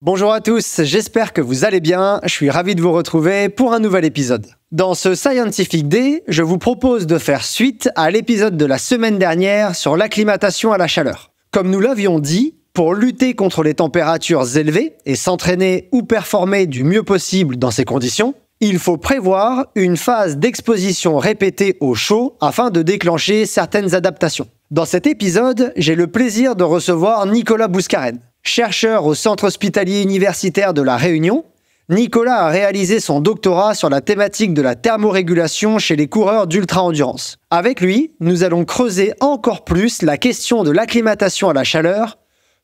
Bonjour à tous, j'espère que vous allez bien, je suis ravi de vous retrouver pour un nouvel épisode. Dans ce Scientific Day, je vous propose de faire suite à l'épisode de la semaine dernière sur l'acclimatation à la chaleur. Comme nous l'avions dit, pour lutter contre les températures élevées et s'entraîner ou performer du mieux possible dans ces conditions, il faut prévoir une phase d'exposition répétée au chaud afin de déclencher certaines adaptations. Dans cet épisode, j'ai le plaisir de recevoir Nicolas Bouscarène. Chercheur au Centre hospitalier universitaire de La Réunion, Nicolas a réalisé son doctorat sur la thématique de la thermorégulation chez les coureurs d'ultra-endurance. Avec lui, nous allons creuser encore plus la question de l'acclimatation à la chaleur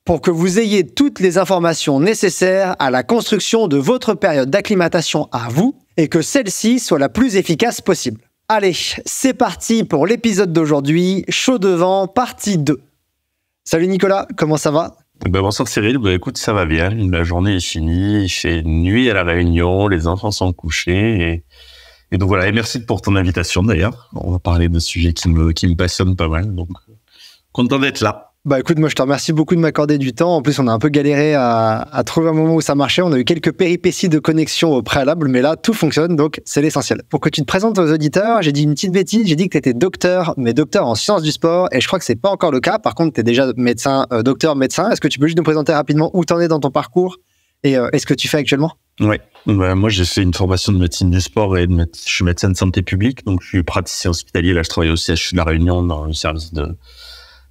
pour que vous ayez toutes les informations nécessaires à la construction de votre période d'acclimatation à vous et que celle-ci soit la plus efficace possible. Allez, c'est parti pour l'épisode d'aujourd'hui, Chaud devant, partie 2. Salut Nicolas, comment ça va ? Bonsoir Cyril, écoute, ça va bien, la journée est finie, il fait nuit à La Réunion, les enfants sont couchés et donc voilà, et merci pour ton invitation d'ailleurs, on va parler de sujets qui me passionnent pas mal, donc content d'être là. Bah écoute, moi je te remercie beaucoup de m'accorder du temps. En plus, on a un peu galéré à trouver un moment où ça marchait. On a eu quelques péripéties de connexion au préalable, mais là, tout fonctionne, donc c'est l'essentiel. Pour que tu te présentes aux auditeurs, j'ai dit une petite bêtise. J'ai dit que tu étais docteur, mais docteur en sciences du sport, et je crois que c'est pas encore le cas. Par contre, tu es déjà médecin, docteur médecin. Est-ce que tu peux juste nous présenter rapidement où tu en es dans ton parcours et ce que tu fais actuellement ? Oui, moi j'ai fait une formation de médecine du sport et je suis médecin de santé publique, donc je suis praticien hospitalier. Là, je travaille au CHU de La Réunion dans le service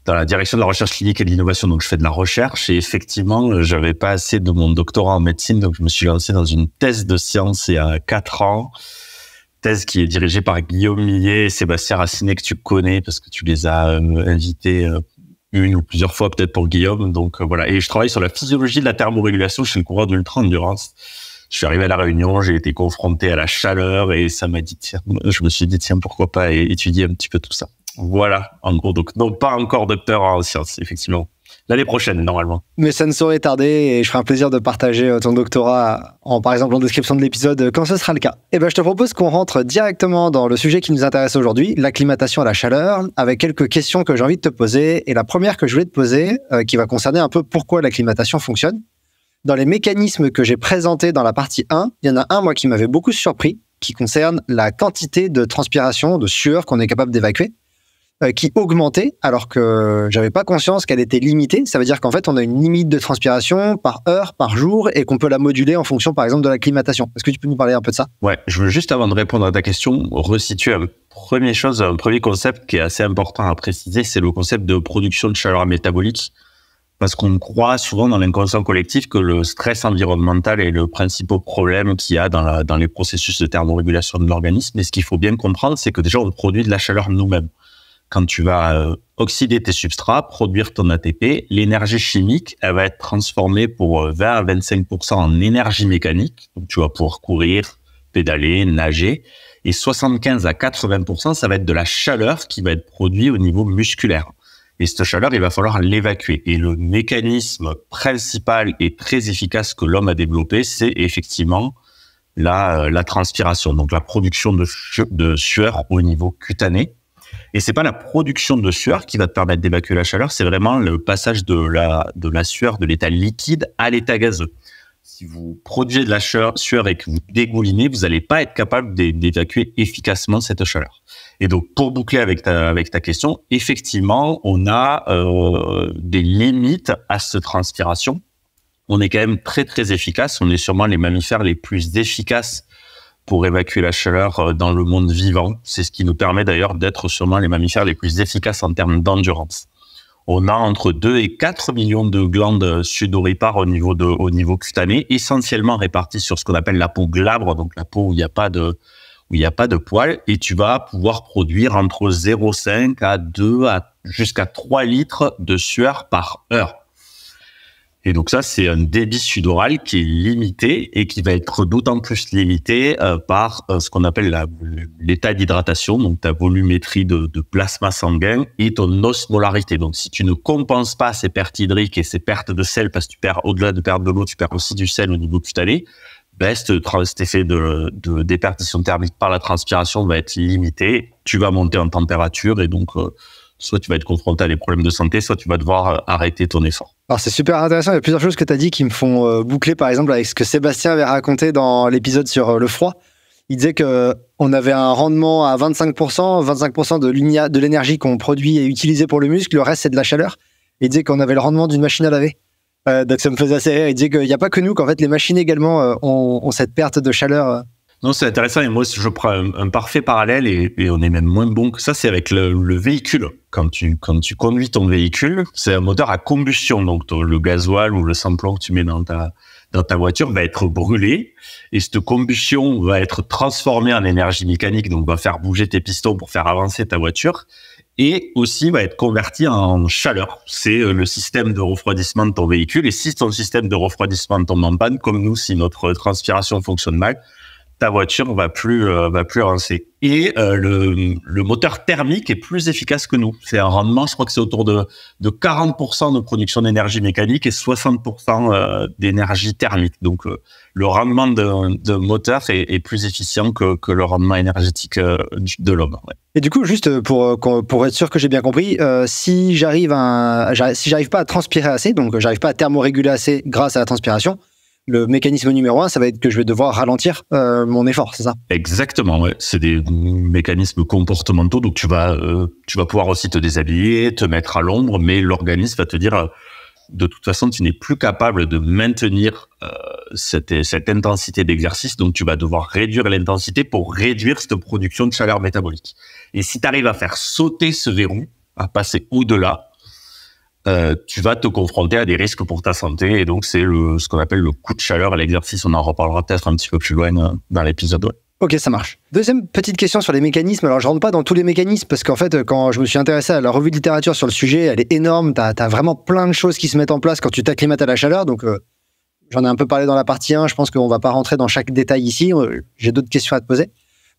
dans la direction de la recherche clinique et de l'innovation, donc je fais de la recherche et effectivement, j'avais pas assez de mon doctorat en médecine, donc je me suis lancé dans une thèse de sciences il y a 4 ans, thèse qui est dirigée par Guillaume Millet et Sébastien Racinet que tu connais parce que tu les as invités une ou plusieurs fois peut-être pour Guillaume, donc voilà. Et je travaille sur la physiologie de la thermorégulation chez le coureur d'ultra-endurance. Je suis arrivé à La Réunion, j'ai été confronté à la chaleur et ça m'a dit, je me suis dit, tiens, pourquoi pas étudier un petit peu tout ça. Voilà, en gros, donc pas encore docteur en sciences, effectivement. L'année prochaine, normalement. Mais ça ne saurait tarder et je ferai un plaisir de partager ton doctorat, par exemple en description de l'épisode, quand ce sera le cas. Et ben, je te propose qu'on rentre directement dans le sujet qui nous intéresse aujourd'hui, l'acclimatation à la chaleur, avec quelques questions que j'ai envie de te poser. Et la première que je voulais te poser, qui va concerner un peu pourquoi l'acclimatation fonctionne. Dans les mécanismes que j'ai présentés dans la partie 1, il y en a un, moi, qui m'avait beaucoup surpris, qui concerne la quantité de transpiration, de sueur qu'on est capable d'évacuer, qui augmentait alors que j'avais pas conscience qu'elle était limitée. Ça veut dire qu'en fait, on a une limite de transpiration par heure, par jour, et qu'on peut la moduler en fonction, par exemple, de l'acclimatation. Est-ce que tu peux nous parler un peu de ça ? Ouais, je veux juste, avant de répondre à ta question, resituer un premier concept qui est assez important à préciser, c'est le concept de production de chaleur métabolique. Parce qu'on croit souvent dans l'inconscient collectif que le stress environnemental est le principal problème qu'il y a dans les processus de thermorégulation de l'organisme. Mais ce qu'il faut bien comprendre, c'est que déjà, on produit de la chaleur nous-mêmes. Quand tu vas oxyder tes substrats, produire ton ATP, l'énergie chimique, elle va être transformée pour 20 à 25% en énergie mécanique. Donc, tu vas pouvoir courir, pédaler, nager. Et 75 à 80%, ça va être de la chaleur qui va être produite au niveau musculaire. Et cette chaleur, il va falloir l'évacuer. Et le mécanisme principal et très efficace que l'homme a développé, c'est effectivement la transpiration. Donc, la production de sueur au niveau cutané. Et c'est pas la production de sueur qui va te permettre d'évacuer la chaleur, c'est vraiment le passage de la sueur de l'état liquide à l'état gazeux. Si vous produisez de la sueur et que vous dégoulinez, vous n'allez pas être capable d'évacuer efficacement cette chaleur. Et donc, pour boucler avec ta question, effectivement, on a des limites à cette transpiration. On est quand même très, très efficace. On est sûrement les mammifères les plus efficaces pour évacuer la chaleur dans le monde vivant. C'est ce qui nous permet d'ailleurs d'être sûrement les mammifères les plus efficaces en termes d'endurance. On a entre 2 et 4 millions de glandes sudoripares au niveau cutané, essentiellement réparties sur ce qu'on appelle la peau glabre, donc la peau où il n'y a pas de poils, et tu vas pouvoir produire entre 0,5 à 2 jusqu'à 3 litres de sueur par heure. Et donc ça, c'est un débit sudoral qui est limité et qui va être d'autant plus limité par ce qu'on appelle l'état d'hydratation, donc ta volumétrie de plasma sanguin et ton osmolarité. Donc si tu ne compenses pas ces pertes hydriques et ces pertes de sel, parce que tu perds, au-delà de perdre de l'eau, tu perds aussi du sel au niveau cutané, cet effet de déperdition thermique par la transpiration va être limité. Tu vas monter en température et donc soit tu vas être confronté à des problèmes de santé, soit tu vas devoir arrêter ton effort. Alors c'est super intéressant, il y a plusieurs choses que tu as dit qui me font boucler, par exemple avec ce que Sébastien avait raconté dans l'épisode sur le froid. Il disait qu'on avait un rendement à 25% de l'énergie qu'on produit et utilisée pour le muscle, le reste c'est de la chaleur. Il disait qu'on avait le rendement d'une machine à laver. Donc ça me faisait assez rire. Il disait qu'il n'y a pas que nous, qu'en fait les machines également ont cette perte de chaleur. Non, c'est intéressant. Et moi, je prends un parfait parallèle et on est même moins bon que ça. C'est avec le véhicule. Quand tu conduis ton véhicule, c'est un moteur à combustion. Donc, le gasoil ou le samplon que tu mets dans ta voiture va être brûlé. Et cette combustion va être transformée en énergie mécanique. Donc, va faire bouger tes pistons pour faire avancer ta voiture. Et aussi va être convertie en chaleur. C'est le système de refroidissement de ton véhicule. Et si ton système de refroidissement tombe en panne, comme nous, si notre transpiration fonctionne mal, ta voiture va plus avancer. Et le moteur thermique est plus efficace que nous. C'est un rendement, je crois que c'est autour de 40% de production d'énergie mécanique et 60% d'énergie thermique. Donc le rendement de moteur est plus efficient que le rendement énergétique de l'homme. Ouais. Et du coup, juste pour être sûr que j'ai bien compris, si j'arrive pas à transpirer assez, donc j'arrive pas à thermoréguler assez grâce à la transpiration, le mécanisme numéro 1, ça va être que je vais devoir ralentir mon effort, c'est ça? Exactement, ouais. C'est des mécanismes comportementaux, donc tu vas pouvoir aussi te déshabiller, te mettre à l'ombre, mais l'organisme va te dire, de toute façon, tu n'es plus capable de maintenir cette intensité d'exercice, donc tu vas devoir réduire l'intensité pour réduire cette production de chaleur métabolique. Et si tu arrives à faire sauter ce verrou, à passer au-delà, tu vas te confronter à des risques pour ta santé, et donc c'est ce qu'on appelle le coup de chaleur à l'exercice. On en reparlera peut-être un petit peu plus loin dans l'épisode. Ouais. Ok, ça marche. Deuxième petite question sur les mécanismes. Alors, je rentre pas dans tous les mécanismes parce qu'en fait, quand je me suis intéressé à la revue de littérature sur le sujet, elle est énorme. T'as vraiment plein de choses qui se mettent en place quand tu t'acclimates à la chaleur. Donc, j'en ai un peu parlé dans la partie 1. Je pense qu'on va pas rentrer dans chaque détail ici. J'ai d'autres questions à te poser.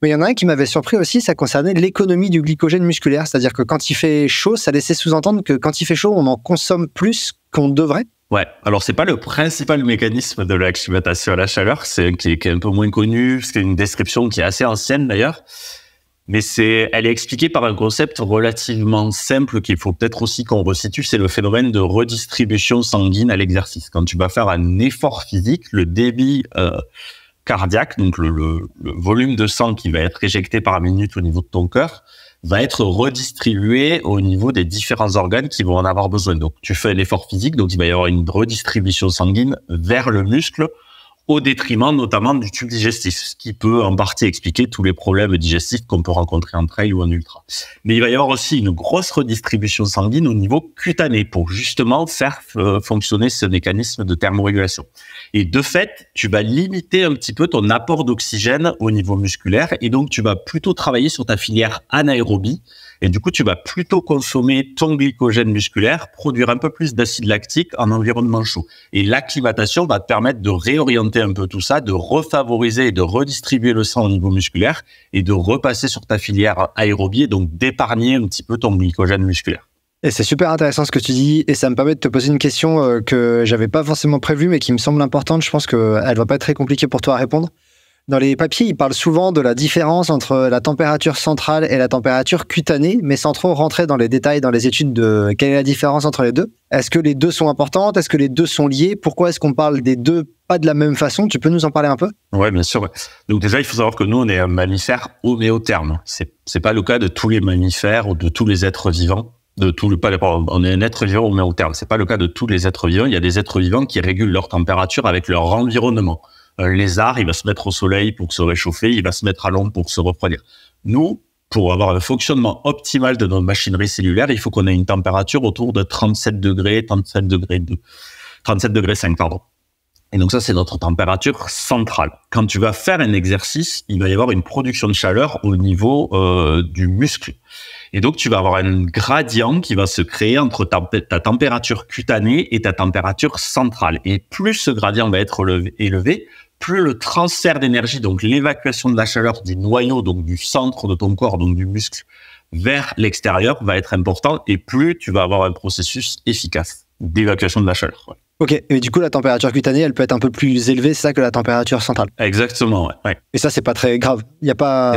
Mais il y en a un qui m'avait surpris aussi, ça concernait l'économie du glycogène musculaire. C'est-à-dire que quand il fait chaud, ça laissait sous-entendre que quand il fait chaud, on en consomme plus qu'on devrait. Ouais, alors c'est pas le principal mécanisme de l'acclimatation à la chaleur, qui est un peu moins connu, c'est une description qui est assez ancienne d'ailleurs, mais elle est expliquée par un concept relativement simple qu'il faut peut-être aussi qu'on resitue, c'est le phénomène de redistribution sanguine à l'exercice. Quand tu vas faire un effort physique, le débit cardiaque, donc le volume de sang qui va être éjecté par minute au niveau de ton cœur, va être redistribué au niveau des différents organes qui vont en avoir besoin. Donc, tu fais un effort physique, donc il va y avoir une redistribution sanguine vers le muscle, au détriment notamment du tube digestif, ce qui peut en partie expliquer tous les problèmes digestifs qu'on peut rencontrer en trail ou en ultra. Mais il va y avoir aussi une grosse redistribution sanguine au niveau cutané pour justement faire fonctionner ce mécanisme de thermorégulation. Et de fait, tu vas limiter un petit peu ton apport d'oxygène au niveau musculaire et donc tu vas plutôt travailler sur ta filière anaérobie. Et du coup, tu vas plutôt consommer ton glycogène musculaire, produire un peu plus d'acide lactique en environnement chaud. Et l'acclimatation va te permettre de réorienter un peu tout ça, de refavoriser et de redistribuer le sang au niveau musculaire et de repasser sur ta filière aérobie, et donc d'épargner un petit peu ton glycogène musculaire. Et c'est super intéressant ce que tu dis, et ça me permet de te poser une question que j'avais pas forcément prévue, mais qui me semble importante. Je pense qu'elle va pas être très compliquée pour toi à répondre. Dans les papiers, ils parlent souvent de la différence entre la température centrale et la température cutanée, mais sans trop rentrer dans les détails, dans les études de quelle est la différence entre les deux. Est-ce que les deux sont importantes? Est-ce que les deux sont liés? Pourquoi est-ce qu'on parle des deux pas de la même façon? Tu peux nous en parler un peu? Ouais, bien sûr. Ouais. Donc déjà, il faut savoir que nous, on est un mammifère homéotherme. C'est pas le cas de tous les mammifères ou de tous les êtres vivants. On est un être vivant homéotherme. C'est pas le cas de tous les êtres vivants. Il y a des êtres vivants qui régulent leur température avec leur environnement. Un lézard, il va se mettre au soleil pour se réchauffer, il va se mettre à l'ombre pour se refroidir. Nous, pour avoir un fonctionnement optimal de notre machinerie cellulaire, il faut qu'on ait une température autour de 37 degrés 5, pardon. Et donc ça, c'est notre température centrale. Quand tu vas faire un exercice, il va y avoir une production de chaleur au niveau du muscle. Et donc, tu vas avoir un gradient qui va se créer entre ta température cutanée et ta température centrale. Et plus ce gradient va être élevé, plus le transfert d'énergie, donc l'évacuation de la chaleur du noyau, donc du centre de ton corps, donc du muscle, vers l'extérieur va être important, et plus tu vas avoir un processus efficace d'évacuation de la chaleur. Ouais. Ok, et du coup, la température cutanée, elle peut être un peu plus élevée, c'est ça, que la température centrale. Exactement, ouais. Et ça, c'est pas très grave. Il n'y a pas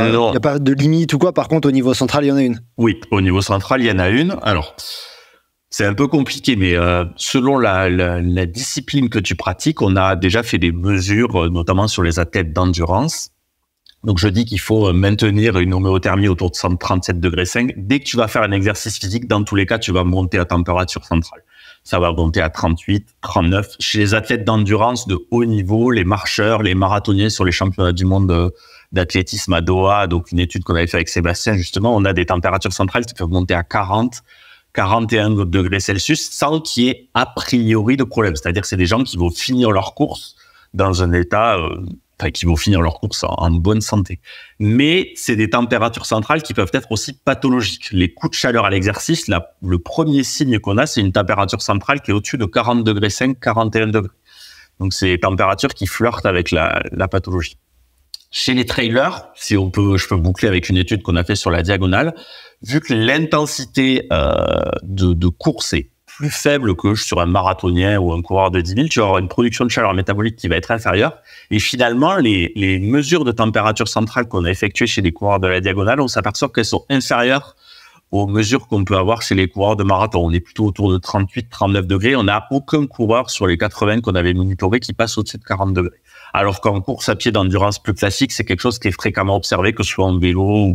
de limite ou quoi. Par contre, au niveau central, il y en a une. Oui, au niveau central, il y en a une. Alors, c'est un peu compliqué, mais selon la discipline que tu pratiques, on a déjà fait des mesures, notamment sur les athlètes d'endurance. Donc, je dis qu'il faut maintenir une homéothermie autour de 137,5 degrés. Dès que tu vas faire un exercice physique, dans tous les cas, tu vas monter à température centrale. Ça va monter à 38, 39. Chez les athlètes d'endurance de haut niveau, les marcheurs, les marathoniens sur les championnats du monde d'athlétisme à Doha, donc une étude qu'on avait fait avec Sébastien, justement, on a des températures centrales qui peuvent monter à 40, 41 degrés Celsius sans qu'il y ait a priori de problème. C'est-à-dire que c'est des gens qui vont finir leur course dans un état... qui vont finir leur course en bonne santé. Mais c'est des températures centrales qui peuvent être aussi pathologiques. Les coups de chaleur à l'exercice, le premier signe qu'on a, c'est une température centrale qui est au-dessus de 40 degrés 5, 41 degrés. Donc, c'est des températures qui flirtent avec la pathologie. Chez les trailers, je peux boucler avec une étude qu'on a fait sur la diagonale, vu que l'intensité de course est plus faible que sur un marathonien ou un coureur de 10 000, tu vas avoir une production de chaleur métabolique qui va être inférieure. Et finalement, les mesures de température centrale qu'on a effectuées chez les coureurs de la diagonale, on s'aperçoit qu'elles sont inférieures aux mesures qu'on peut avoir chez les coureurs de marathon. On est plutôt autour de 38, 39 degrés. On n'a aucun coureur sur les 80 qu'on avait monitoré qui passe au-dessus de 40 degrés. Alors qu'en course à pied d'endurance plus classique, c'est quelque chose qui est fréquemment observé, que ce soit en vélo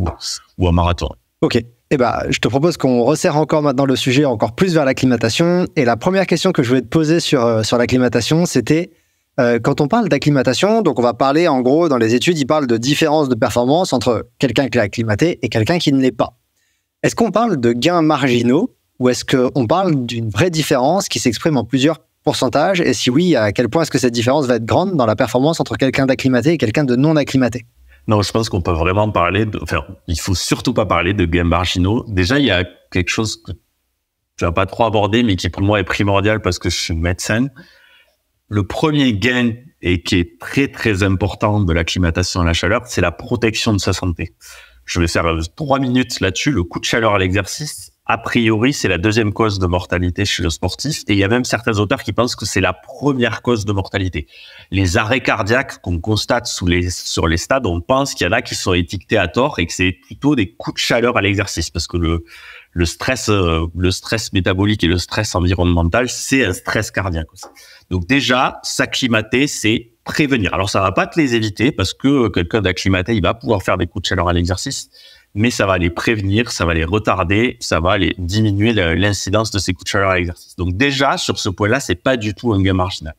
ou en marathon. Ok. Je te propose qu'on resserre encore maintenant le sujet encore plus vers l'acclimatation. Et la première question que je voulais te poser sur l'acclimatation, c'était quand on parle d'acclimatation, donc on va parler en gros, dans les études, ils parlent de différence de performance entre quelqu'un qui est acclimaté et quelqu'un qui ne l'est pas. Est-ce qu'on parle de gains marginaux ou est-ce qu'on parle d'une vraie différence qui s'exprime en plusieurs pourcentages? Et si oui, à quel point est-ce que cette différence va être grande dans la performance entre quelqu'un d'acclimaté et quelqu'un de non acclimaté? Non, je pense qu'on peut vraiment parler il faut surtout pas parler de gains marginaux. Déjà, il y a quelque chose que tu vas pas trop aborder, mais qui pour moi est primordial parce que je suis médecin. Le premier gain et qui est très, très important de l'acclimatation à la chaleur, c'est la protection de sa santé. Je vais faire 3 minutes là-dessus. Le coup de chaleur à l'exercice, a priori, c'est la deuxième cause de mortalité chez le sportif. Et il y a même certains auteurs qui pensent que c'est la première cause de mortalité. Les arrêts cardiaques qu'on constate sur les stades, on pense qu'il y en a qui sont étiquetés à tort et que c'est plutôt des coups de chaleur à l'exercice parce que le stress métabolique et le stress environnemental, c'est un stress cardiaque aussi. Donc déjà, s'acclimater, c'est prévenir. Alors ça va pas te les éviter parce que quelqu'un d'acclimaté, il va pouvoir faire des coups de chaleur à l'exercice, mais ça va les prévenir, ça va les retarder, ça va les diminuer l'incidence de ces coups de chaleur à l'exercice. Donc déjà, sur ce point-là, c'est pas du tout un gain marginal.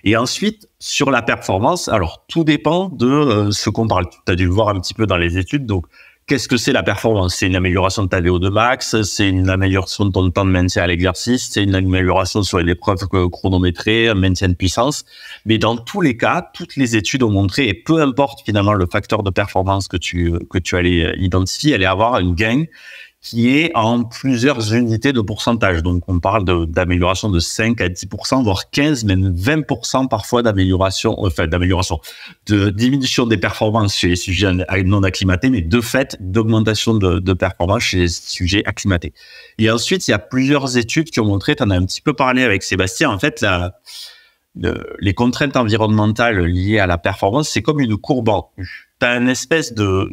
Et ensuite, sur la performance, alors tout dépend de ce qu'on parle. Tu as dû le voir un petit peu dans les études. Donc, qu'est-ce que c'est la performance? C'est une amélioration de ta VO2 max, c'est une amélioration de ton temps de maintien à l'exercice, c'est une amélioration sur les épreuves chronométrées, un maintien de puissance. Mais dans tous les cas, toutes les études ont montré, et peu importe finalement le facteur de performance que tu allais identifier, allait avoir un gain qui est en plusieurs unités de pourcentage. Donc, on parle d'amélioration de 5 à 10%, voire 15, même 20% parfois de diminution des performances chez les sujets non acclimatés, mais de fait, d'augmentation de performance chez les sujets acclimatés. Et ensuite, il y a plusieurs études qui ont montré, tu en as un petit peu parlé avec Sébastien, en fait, les contraintes environnementales liées à la performance, c'est comme une courbe en U. Tu as une espèce de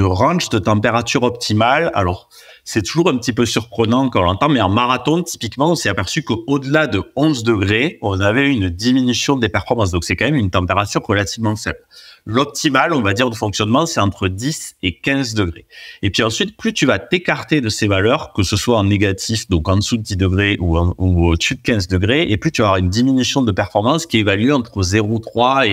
range de température optimale. Alors, c'est toujours un petit peu surprenant quand on l'entend, mais en marathon, typiquement, on s'est aperçu qu'au-delà de 11 degrés, on avait une diminution des performances. Donc, c'est quand même une température relativement faible. L'optimal, on va dire, de fonctionnement, c'est entre 10 et 15 degrés. Et puis ensuite, plus tu vas t'écarter de ces valeurs, que ce soit en négatif, donc en dessous de 10 degrés ou au-dessus de 15 degrés, et plus tu vas avoir une diminution de performance qui est évaluée entre 0,3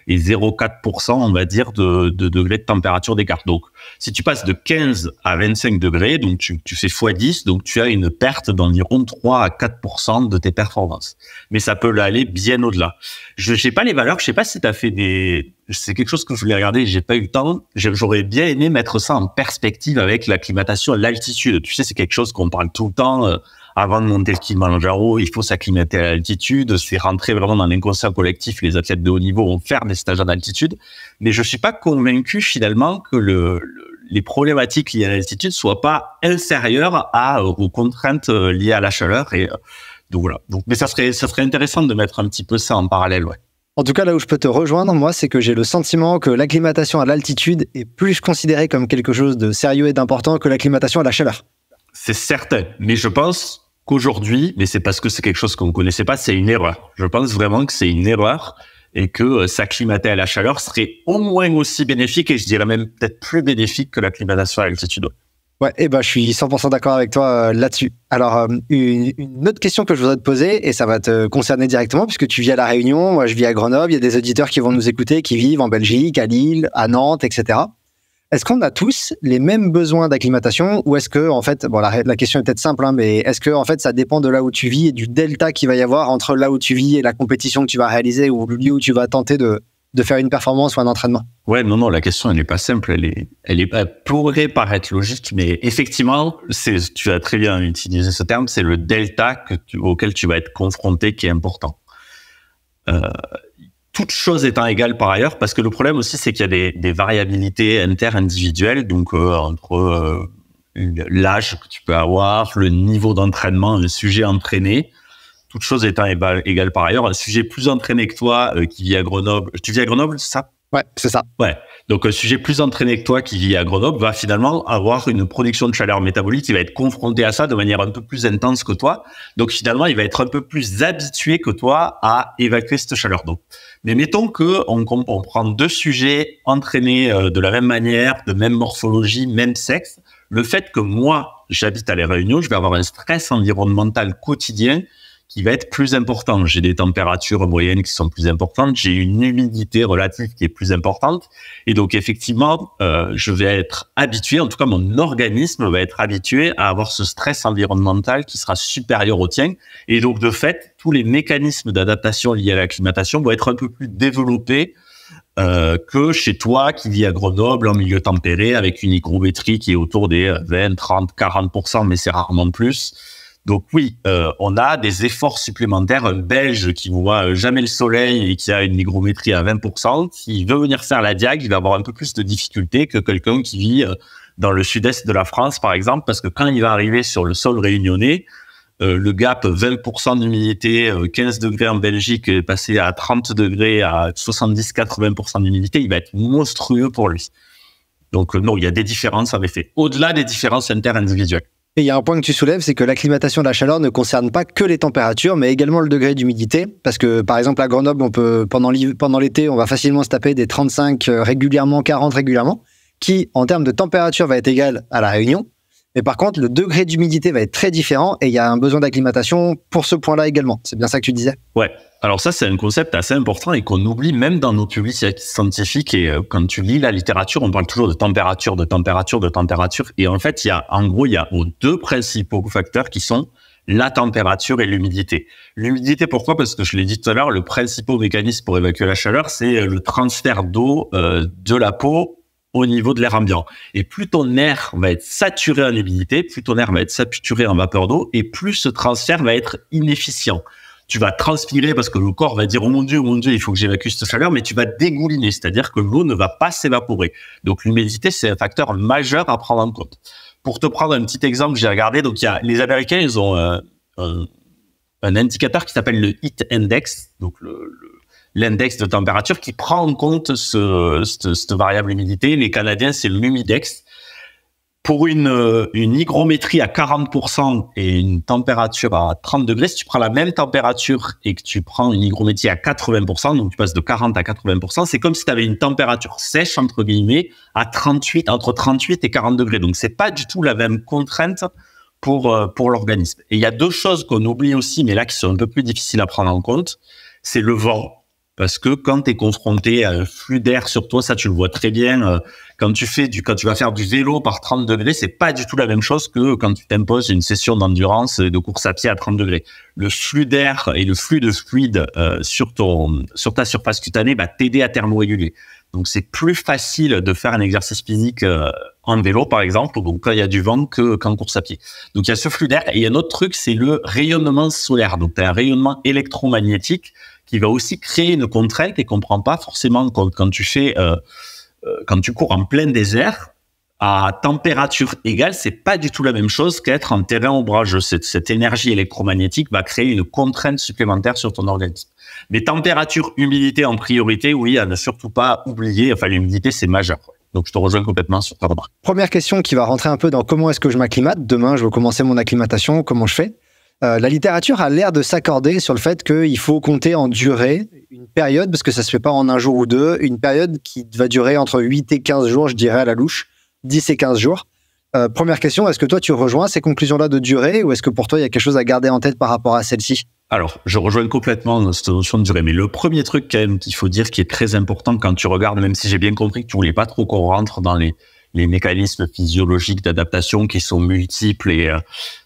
et 0,4%, on va dire, de degrés de température d'écart. Donc, si tu passes de 15 à 25 degrés, donc tu fais x10, donc tu as une perte d'environ 3 à 4% de tes performances. Mais ça peut aller bien au-delà. Je n'ai pas les valeurs, je sais pas si tu as fait c'est quelque chose que je voulais regarder, j'ai pas eu le temps. J'aurais bien aimé mettre ça en perspective avec l'acclimatation à l'altitude. Tu sais, c'est quelque chose qu'on parle tout le temps. Avant de monter le Kilimanjaro, il faut s'acclimater à l'altitude. C'est rentrer vraiment dans l'inconscient collectif. Les athlètes de haut niveau vont faire des stages en altitude. Mais je suis pas convaincu finalement que les problématiques liées à l'altitude soient pas inférieures aux contraintes liées à la chaleur. Et voilà. Mais ça serait intéressant de mettre un petit peu ça en parallèle, ouais. En tout cas, là où je peux te rejoindre, moi, c'est que j'ai le sentiment que l'acclimatation à l'altitude est plus considérée comme quelque chose de sérieux et d'important que l'acclimatation à la chaleur. C'est certain, mais je pense qu'aujourd'hui, mais c'est parce que c'est quelque chose qu'on ne connaissait pas, c'est une erreur. Je pense vraiment que c'est une erreur et que s'acclimater à la chaleur serait au moins aussi bénéfique et je dirais même peut-être plus bénéfique que l'acclimatation à l'altitude. Ouais, je suis 100% d'accord avec toi là-dessus. Alors, une autre question que je voudrais te poser, et ça va te concerner directement, puisque tu vis à La Réunion, moi je vis à Grenoble, il y a des auditeurs qui vont nous écouter, qui vivent en Belgique, à Lille, à Nantes, etc. Est-ce qu'on a tous les mêmes besoins d'acclimatation, ou est-ce que, en fait, bon, la question est peut-être simple, hein, mais est-ce que, en fait, ça dépend de là où tu vis et du delta qu'il va y avoir entre là où tu vis et la compétition que tu vas réaliser, ou le lieu où tu vas tenter de faire une performance ou un entraînement? Ouais, non, la question, elle n'est pas simple. Elle pourrait paraître logique, mais effectivement, tu as très bien utilisé ce terme, c'est le delta auquel tu vas être confronté qui est important. Toutes choses étant égales par ailleurs, parce que le problème aussi, c'est qu'il y a des variabilités inter-individuelles, donc entre l'âge que tu peux avoir, le niveau d'entraînement, le sujet entraîné. Toutes choses étant égales par ailleurs, un sujet plus entraîné que toi qui vit à Grenoble. Tu vis à Grenoble, c'est ça? Ouais, c'est ça. Ouais. Donc, un sujet plus entraîné que toi qui vit à Grenoble va finalement avoir une production de chaleur métabolique qui va être confronté à ça de manière un peu plus intense que toi. Donc, finalement, il va être un peu plus habitué que toi à évacuer cette chaleur. Donc, mais mettons que on prend deux sujets entraînés de la même manière, de même morphologie, même sexe. Le fait que moi, j'habite à La Réunion, je vais avoir un stress environnemental quotidien qui va être plus important. J'ai des températures moyennes qui sont plus importantes, j'ai une humidité relative qui est plus importante, et donc effectivement, je vais être habitué, en tout cas mon organisme va être habitué à avoir ce stress environnemental qui sera supérieur au tien, et donc de fait, tous les mécanismes d'adaptation liés à l'acclimatation vont être un peu plus développés que chez toi qui vis à Grenoble en milieu tempéré avec une hygrométrie qui est autour des 20, 30, 40%, mais c'est rarement plus. Donc oui, on a des efforts supplémentaires. Un Belge qui ne voit jamais le soleil et qui a une hygrométrie à 20%, s'il veut venir faire la diag, il va avoir un peu plus de difficultés que quelqu'un qui vit dans le sud-est de la France, par exemple, parce que quand il va arriver sur le sol réunionnais, le gap 20% d'humidité, 15 degrés en Belgique, est passé à 30 degrés, à 70-80% d'humidité, il va être monstrueux pour lui. Donc non, il y a des différences en effet, au-delà des différences inter-individuelles. Et il y a un point que tu soulèves, c'est que l'acclimatation de la chaleur ne concerne pas que les températures, mais également le degré d'humidité. Parce que, par exemple, à Grenoble, pendant l'été, on va facilement se taper des 35 régulièrement, 40 régulièrement, qui, en termes de température, va être égal à La Réunion. Mais par contre, le degré d'humidité va être très différent et il y a un besoin d'acclimatation pour ce point-là également. C'est bien ça que tu disais? Ouais. Alors ça, c'est un concept assez important et qu'on oublie même dans nos publications scientifiques. Et quand tu lis la littérature, on parle toujours de température. Et en fait, il y a deux principaux facteurs qui sont la température et l'humidité. L'humidité, pourquoi? Parce que je l'ai dit tout à l'heure, le principal mécanisme pour évacuer la chaleur, c'est le transfert d'eau de la peau au niveau de l'air ambiant. Et plus ton air va être saturé en humidité, plus ton air va être saturé en vapeur d'eau, et plus ce transfert va être inefficient. Tu vas transpirer parce que le corps va dire « Oh mon Dieu, il faut que j'évacue cette chaleur », mais tu vas dégouliner, c'est-à-dire que l'eau ne va pas s'évaporer. Donc l'humidité, c'est un facteur majeur à prendre en compte. Pour te prendre un petit exemple, j'ai regardé, donc les Américains, ils ont un indicateur qui s'appelle le Heat Index, donc l'index de température qui prend en compte cette variable humidité. Les Canadiens, c'est l'humidex. Pour une hygrométrie à 40% et une température à 30 degrés, si tu prends la même température et que tu prends une hygrométrie à 80%, donc tu passes de 40 à 80%, c'est comme si tu avais une température sèche, entre guillemets, à entre 38 et 40 degrés. Donc, c'est pas du tout la même contrainte pour l'organisme. Et il y a deux choses qu'on oublie aussi, mais là, qui sont un peu plus difficiles à prendre en compte. C'est le vent. Parce que quand tu es confronté à un flux d'air sur toi, ça tu le vois très bien, quand tu vas faire du vélo par 30 degrés, c'est pas du tout la même chose que quand tu t'imposes une session d'endurance de course à pied à 30 degrés. Le flux d'air et le flux de fluide sur ta surface cutanée va t'aider à thermoréguler. Donc c'est plus facile de faire un exercice physique en vélo par exemple, donc quand il y a du vent qu'en course à pied. Donc il y a ce flux d'air et il y a un autre truc, c'est le rayonnement solaire. Donc tu as un rayonnement électromagnétique qui va aussi créer une contrainte et qu'on ne prend pas forcément quand tu cours en plein désert. à température égale, c'est pas du tout la même chose qu'être en terrain ombrageux. Cette énergie électromagnétique va créer une contrainte supplémentaire sur ton organisme. Mais température, humidité en priorité, oui, à ne surtout pas oublier. Enfin, l'humidité, c'est majeur. Donc, je te rejoins complètement sur ta remarque. Première question qui va rentrer un peu dans comment est-ce que je m'acclimate. Demain, je veux commencer mon acclimatation, comment je fais. La littérature a l'air de s'accorder sur le fait qu'il faut compter en durée une période, parce que ça se fait pas en un jour ou deux, une période qui va durer entre 8 et 15 jours, je dirais à la louche, 10 et 15 jours. Première question, est-ce que toi, tu rejoins ces conclusions-là de durée ou est-ce que pour toi, il y a quelque chose à garder en tête par rapport à celle-ci? Alors, je rejoins complètement cette notion de durée, mais le premier truc quand même qu'il faut dire qui est très important quand tu regardes, même si j'ai bien compris que tu voulais pas trop qu'on rentre dans les mécanismes physiologiques d'adaptation qui sont multiples et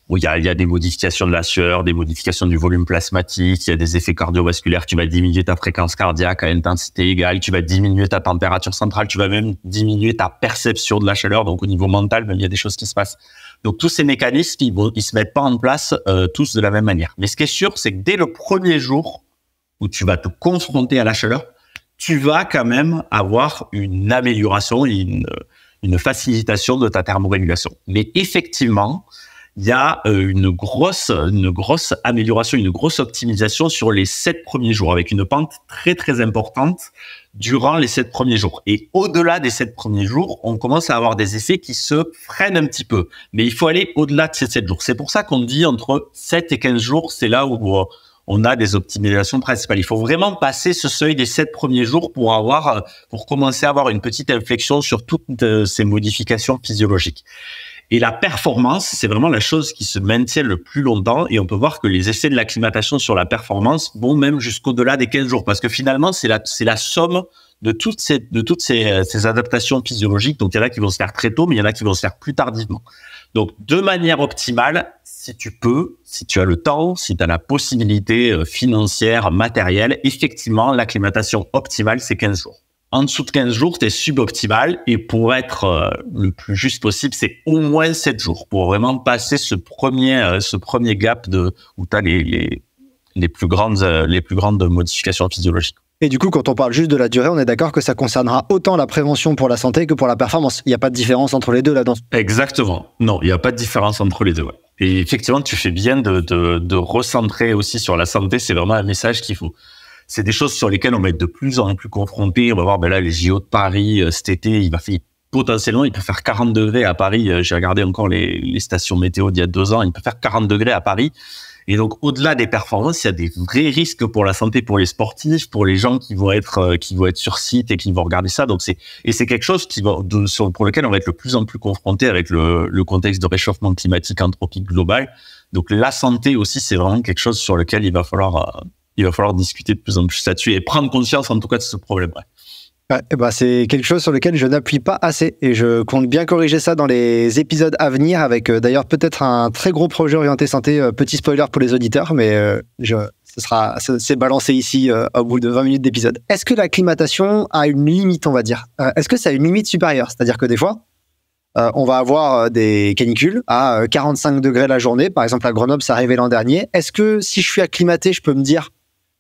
où il y a des modifications de la sueur, des modifications du volume plasmatique, il y a des effets cardiovasculaires, tu vas diminuer ta fréquence cardiaque à intensité égale, tu vas diminuer ta température centrale, tu vas même diminuer ta perception de la chaleur, donc au niveau mental, même il y a des choses qui se passent. Donc tous ces mécanismes, ils se mettent pas en place tous de la même manière. Mais ce qui est sûr, c'est que dès le premier jour où tu vas te confronter à la chaleur, tu vas quand même avoir une amélioration, une facilitation de ta thermorégulation. Mais effectivement, il y a une grosse amélioration, une grosse optimisation sur les 7 premiers jours, avec une pente très, très importante durant les 7 premiers jours. Et au-delà des 7 premiers jours, on commence à avoir des effets qui se freinent un petit peu. Mais il faut aller au-delà de ces 7 jours. C'est pour ça qu'on dit entre 7 et 15 jours, c'est là où on a des optimisations principales. Il faut vraiment passer ce seuil des 7 premiers jours pour commencer à avoir une petite inflexion sur toutes ces modifications physiologiques. Et la performance, c'est vraiment la chose qui se maintient le plus longtemps. Et on peut voir que les effets de l'acclimatation sur la performance vont même jusqu'au-delà des 15 jours. Parce que finalement, c'est la somme de toutes ces adaptations physiologiques. Donc, il y en a qui vont se faire très tôt, mais il y en a qui vont se faire plus tardivement. Donc, de manière optimale, si tu peux, si tu as le temps, si tu as la possibilité financière, matérielle, effectivement, l'acclimatation optimale, c'est 15 jours. En dessous de 15 jours, t'es suboptimal et pour être le plus juste possible, c'est au moins 7 jours pour vraiment passer ce premier gap où t'as les plus grandes modifications physiologiques. Et du coup, quand on parle juste de la durée, on est d'accord que ça concernera autant la prévention pour la santé que pour la performance. Il n'y a pas de différence entre les deux là-dedans. Exactement. Non, il n'y a pas de différence entre les deux. Ouais. Et effectivement, tu fais bien de recentrer aussi sur la santé. C'est vraiment un message qu'il faut. C'est des choses sur lesquelles on va être de plus en plus confrontés. On va voir, là, les JO de Paris, cet été, potentiellement, il peut faire 40 degrés à Paris. J'ai regardé encore les stations météo d'il y a 2 ans. Il peut faire 40 degrés à Paris. Et donc, au-delà des performances, il y a des vrais risques pour la santé, pour les sportifs, pour les gens qui vont être sur site et qui vont regarder ça. Donc, c'est quelque chose pour lequel on va être de plus en plus confronté avec le contexte de réchauffement climatique anthropique global. Donc, la santé aussi, c'est vraiment quelque chose sur lequel il va falloir discuter de plus en plus là-dessus et prendre conscience, en tout cas, de ce problème. Ouais. Ouais, c'est quelque chose sur lequel je n'appuie pas assez et je compte bien corriger ça dans les épisodes à venir avec d'ailleurs peut-être un très gros projet orienté santé, petit spoiler pour les auditeurs, mais c'est balancé ici au bout de 20 minutes d'épisode. Est-ce que l'acclimatation a une limite, on va dire? Est-ce que ça a une limite supérieure? C'est-à-dire que des fois, on va avoir des canicules à 45 degrés la journée, par exemple à Grenoble, ça arrivait l'an dernier. Est-ce que si je suis acclimaté, je peux me dire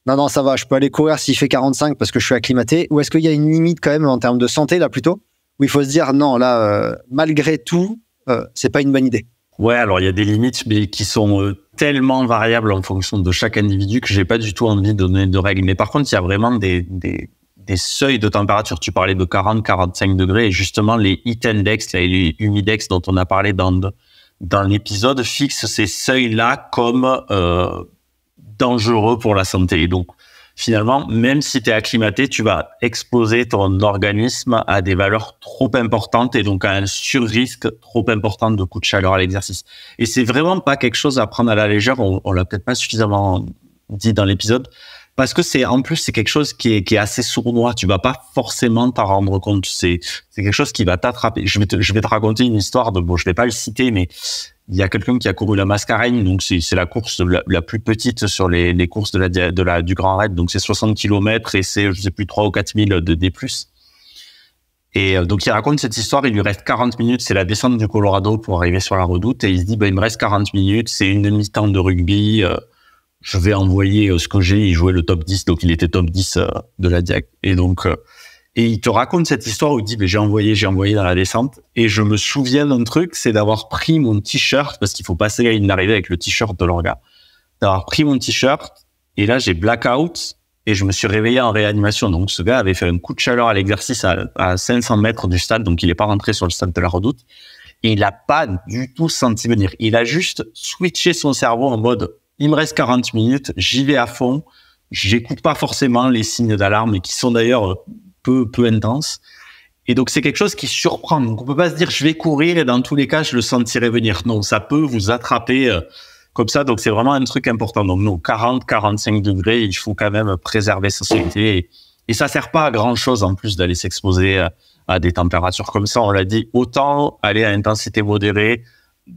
non, ça va, je peux aller courir s'il fait 45 parce que je suis acclimaté, ou est-ce qu'il y a une limite quand même en termes de santé, là, plutôt, où il faut se dire, non, là, malgré tout, c'est pas une bonne idée? Ouais, alors il y a des limites, mais qui sont tellement variables en fonction de chaque individu que j'ai pas du tout envie de donner de règles. Mais par contre, il y a vraiment des seuils de température. Tu parlais de 40, 45 degrés, et justement, les heat index, et les humidex dont on a parlé dans l'épisode fixent ces seuils-là comme dangereux pour la santé. Et donc, finalement, même si tu es acclimaté, tu vas exposer ton organisme à des valeurs trop importantes et donc à un sur-risque trop important de coups de chaleur à l'exercice. Et c'est vraiment pas quelque chose à prendre à la légère. On l'a peut-être pas suffisamment dit dans l'épisode parce que c'est quelque chose qui est assez sournois. Tu vas pas forcément t'en rendre compte. C'est quelque chose qui va t'attraper. Je vais te raconter une histoire je vais pas le citer, mais il y a quelqu'un qui a couru la Mascareigne, donc c'est la course la plus petite sur les courses du Grand Raid, donc c'est 60 km et c'est, je sais plus, 3 ou 4 000 de D+. Et donc il raconte cette histoire, il lui reste 40 minutes, c'est la descente du Colorado pour arriver sur la redoute, et il se dit, il me reste 40 minutes, c'est une demi-temps de rugby, je vais envoyer ce que j'ai, il jouait le top 10, donc il était top 10 de la Diag. Et donc, Et il te raconte cette histoire où il dit, j'ai envoyé dans la descente. Et je me souviens d'un truc, c'est d'avoir pris mon t-shirt, parce qu'il faut passer la ligne d'arrivée avec le t-shirt de l'orga. D'avoir pris mon t-shirt, et là, j'ai blackout, et je me suis réveillé en réanimation. Donc, ce gars avait fait un coup de chaleur à l'exercice à 500 mètres du stade, donc il n'est pas rentré sur le stade de la Redoute. Et il n'a pas du tout senti venir. Il a juste switché son cerveau en mode, il me reste 40 minutes, j'y vais à fond, j'écoute pas forcément les signes d'alarme, qui sont d'ailleurs peu intense. Et donc, c'est quelque chose qui surprend. Donc, on peut pas se dire, je vais courir et dans tous les cas, je le sentirai venir. Non, ça peut vous attraper comme ça. Donc, c'est vraiment un truc important. Donc, non, 40, 45 degrés, il faut quand même préserver sa santé. Et ça sert pas à grand chose en plus d'aller s'exposer à des températures comme ça. On l'a dit, autant aller à intensité modérée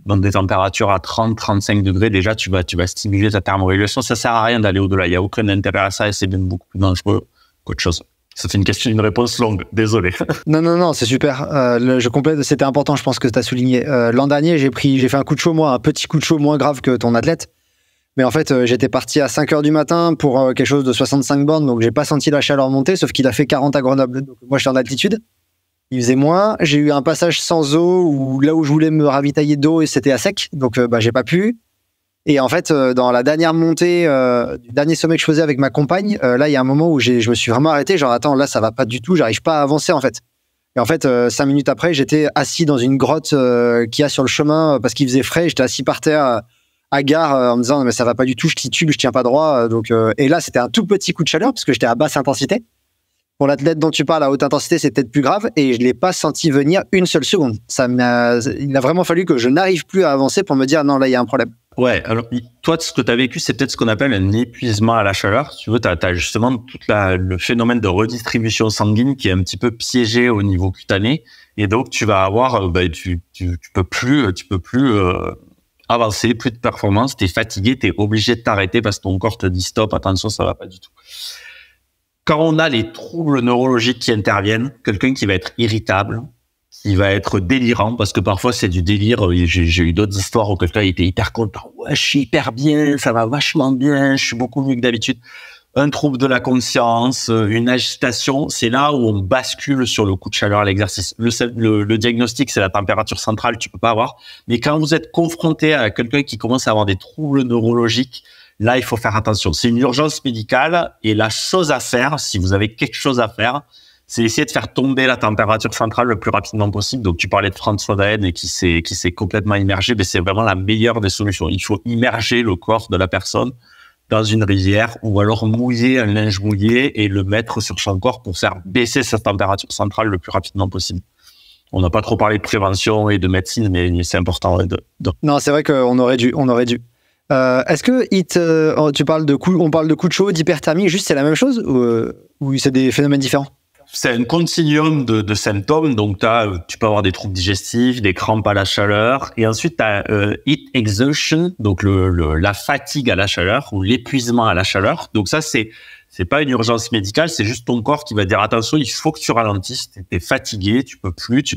dans des températures à 30, 35 degrés. Déjà, tu vas stimuler ta thermorégulation. Ça sert à rien d'aller au-delà. Il y a aucun intérêt à ça et c'est bien beaucoup plus dangereux qu'autre chose. Ça fait une réponse longue, désolé. Non, c'est super. Je complète, c'était important, je pense que tu as souligné. L'an dernier, j'ai fait un coup de chaud, moi, un petit coup de chaud moins grave que ton athlète. Mais en fait, j'étais parti à 5h du matin pour quelque chose de 65 bornes, donc j'ai pas senti la chaleur monter, sauf qu'il a fait 40 à Grenoble. Donc moi, j'étais en altitude. Il faisait moins. J'ai eu un passage sans eau, où là où je voulais me ravitailler d'eau, et c'était à sec, donc j'ai pas pu. Et en fait, dans la dernière montée du dernier sommet que je faisais avec ma compagne, là, il y a un moment où je me suis vraiment arrêté. Genre, attends, là, ça va pas du tout. J'arrive pas à avancer, en fait. Et en fait, 5 minutes après, j'étais assis dans une grotte qu'il y a sur le chemin parce qu'il faisait frais. J'étais assis par terre à gare en me disant, non, mais ça va pas du tout. Je titube, je tiens pas droit. Et là, c'était un tout petit coup de chaleur parce que j'étais à basse intensité. Pour l'athlète dont tu parles, à haute intensité, c'est peut-être plus grave. Et je l'ai pas senti venir une seule seconde. Il a vraiment fallu que je n'arrive plus à avancer pour me dire, non, là, il y a un problème. Ouais, alors toi, ce que tu as vécu, c'est peut-être ce qu'on appelle un épuisement à la chaleur. Tu veux, tu as justement le phénomène de redistribution sanguine qui est un petit peu piégé au niveau cutané. Et donc, tu vas avoir, tu peux plus avancer, plus de performance, tu es fatigué, tu es obligé de t'arrêter parce que ton corps te dit stop, attention, ça va pas du tout. Quand on a les troubles neurologiques qui interviennent, quelqu'un qui va être irritable, qui va être délirant, parce que parfois c'est du délire. J'ai eu d'autres histoires où quelqu'un était hyper content. Ouais, je suis hyper bien, ça va vachement bien, je suis beaucoup mieux que d'habitude. Un trouble de la conscience, une agitation, c'est là où on bascule sur le coup de chaleur à l'exercice. Le diagnostic, c'est la température centrale, tu peux pas avoir. Mais quand vous êtes confronté à quelqu'un qui commence à avoir des troubles neurologiques, là, il faut faire attention. C'est une urgence médicale et la chose à faire, si vous avez quelque chose à faire, c'est essayer de faire tomber la température centrale le plus rapidement possible. Donc, tu parlais de François Daen et qui s'est complètement immergé, mais c'est vraiment la meilleure des solutions. Il faut immerger le corps de la personne dans une rivière ou alors mouiller un linge mouillé et le mettre sur son corps pour faire baisser sa température centrale le plus rapidement possible. On n'a pas trop parlé de prévention et de médecine, mais c'est important. Non, c'est vrai qu'on aurait dû. Est-ce que tu parles on parle de coup de chaud, d'hyperthermie, juste c'est la même chose ou c'est des phénomènes différents? C'est un continuum de symptômes. Donc, tu peux avoir des troubles digestifs, des crampes à la chaleur. Et ensuite, tu as heat exhaustion, donc la fatigue à la chaleur ou l'épuisement à la chaleur. Donc, ça, c'est pas une urgence médicale. C'est juste ton corps qui va dire, attention, il faut que tu ralentisses. T'es fatigué, tu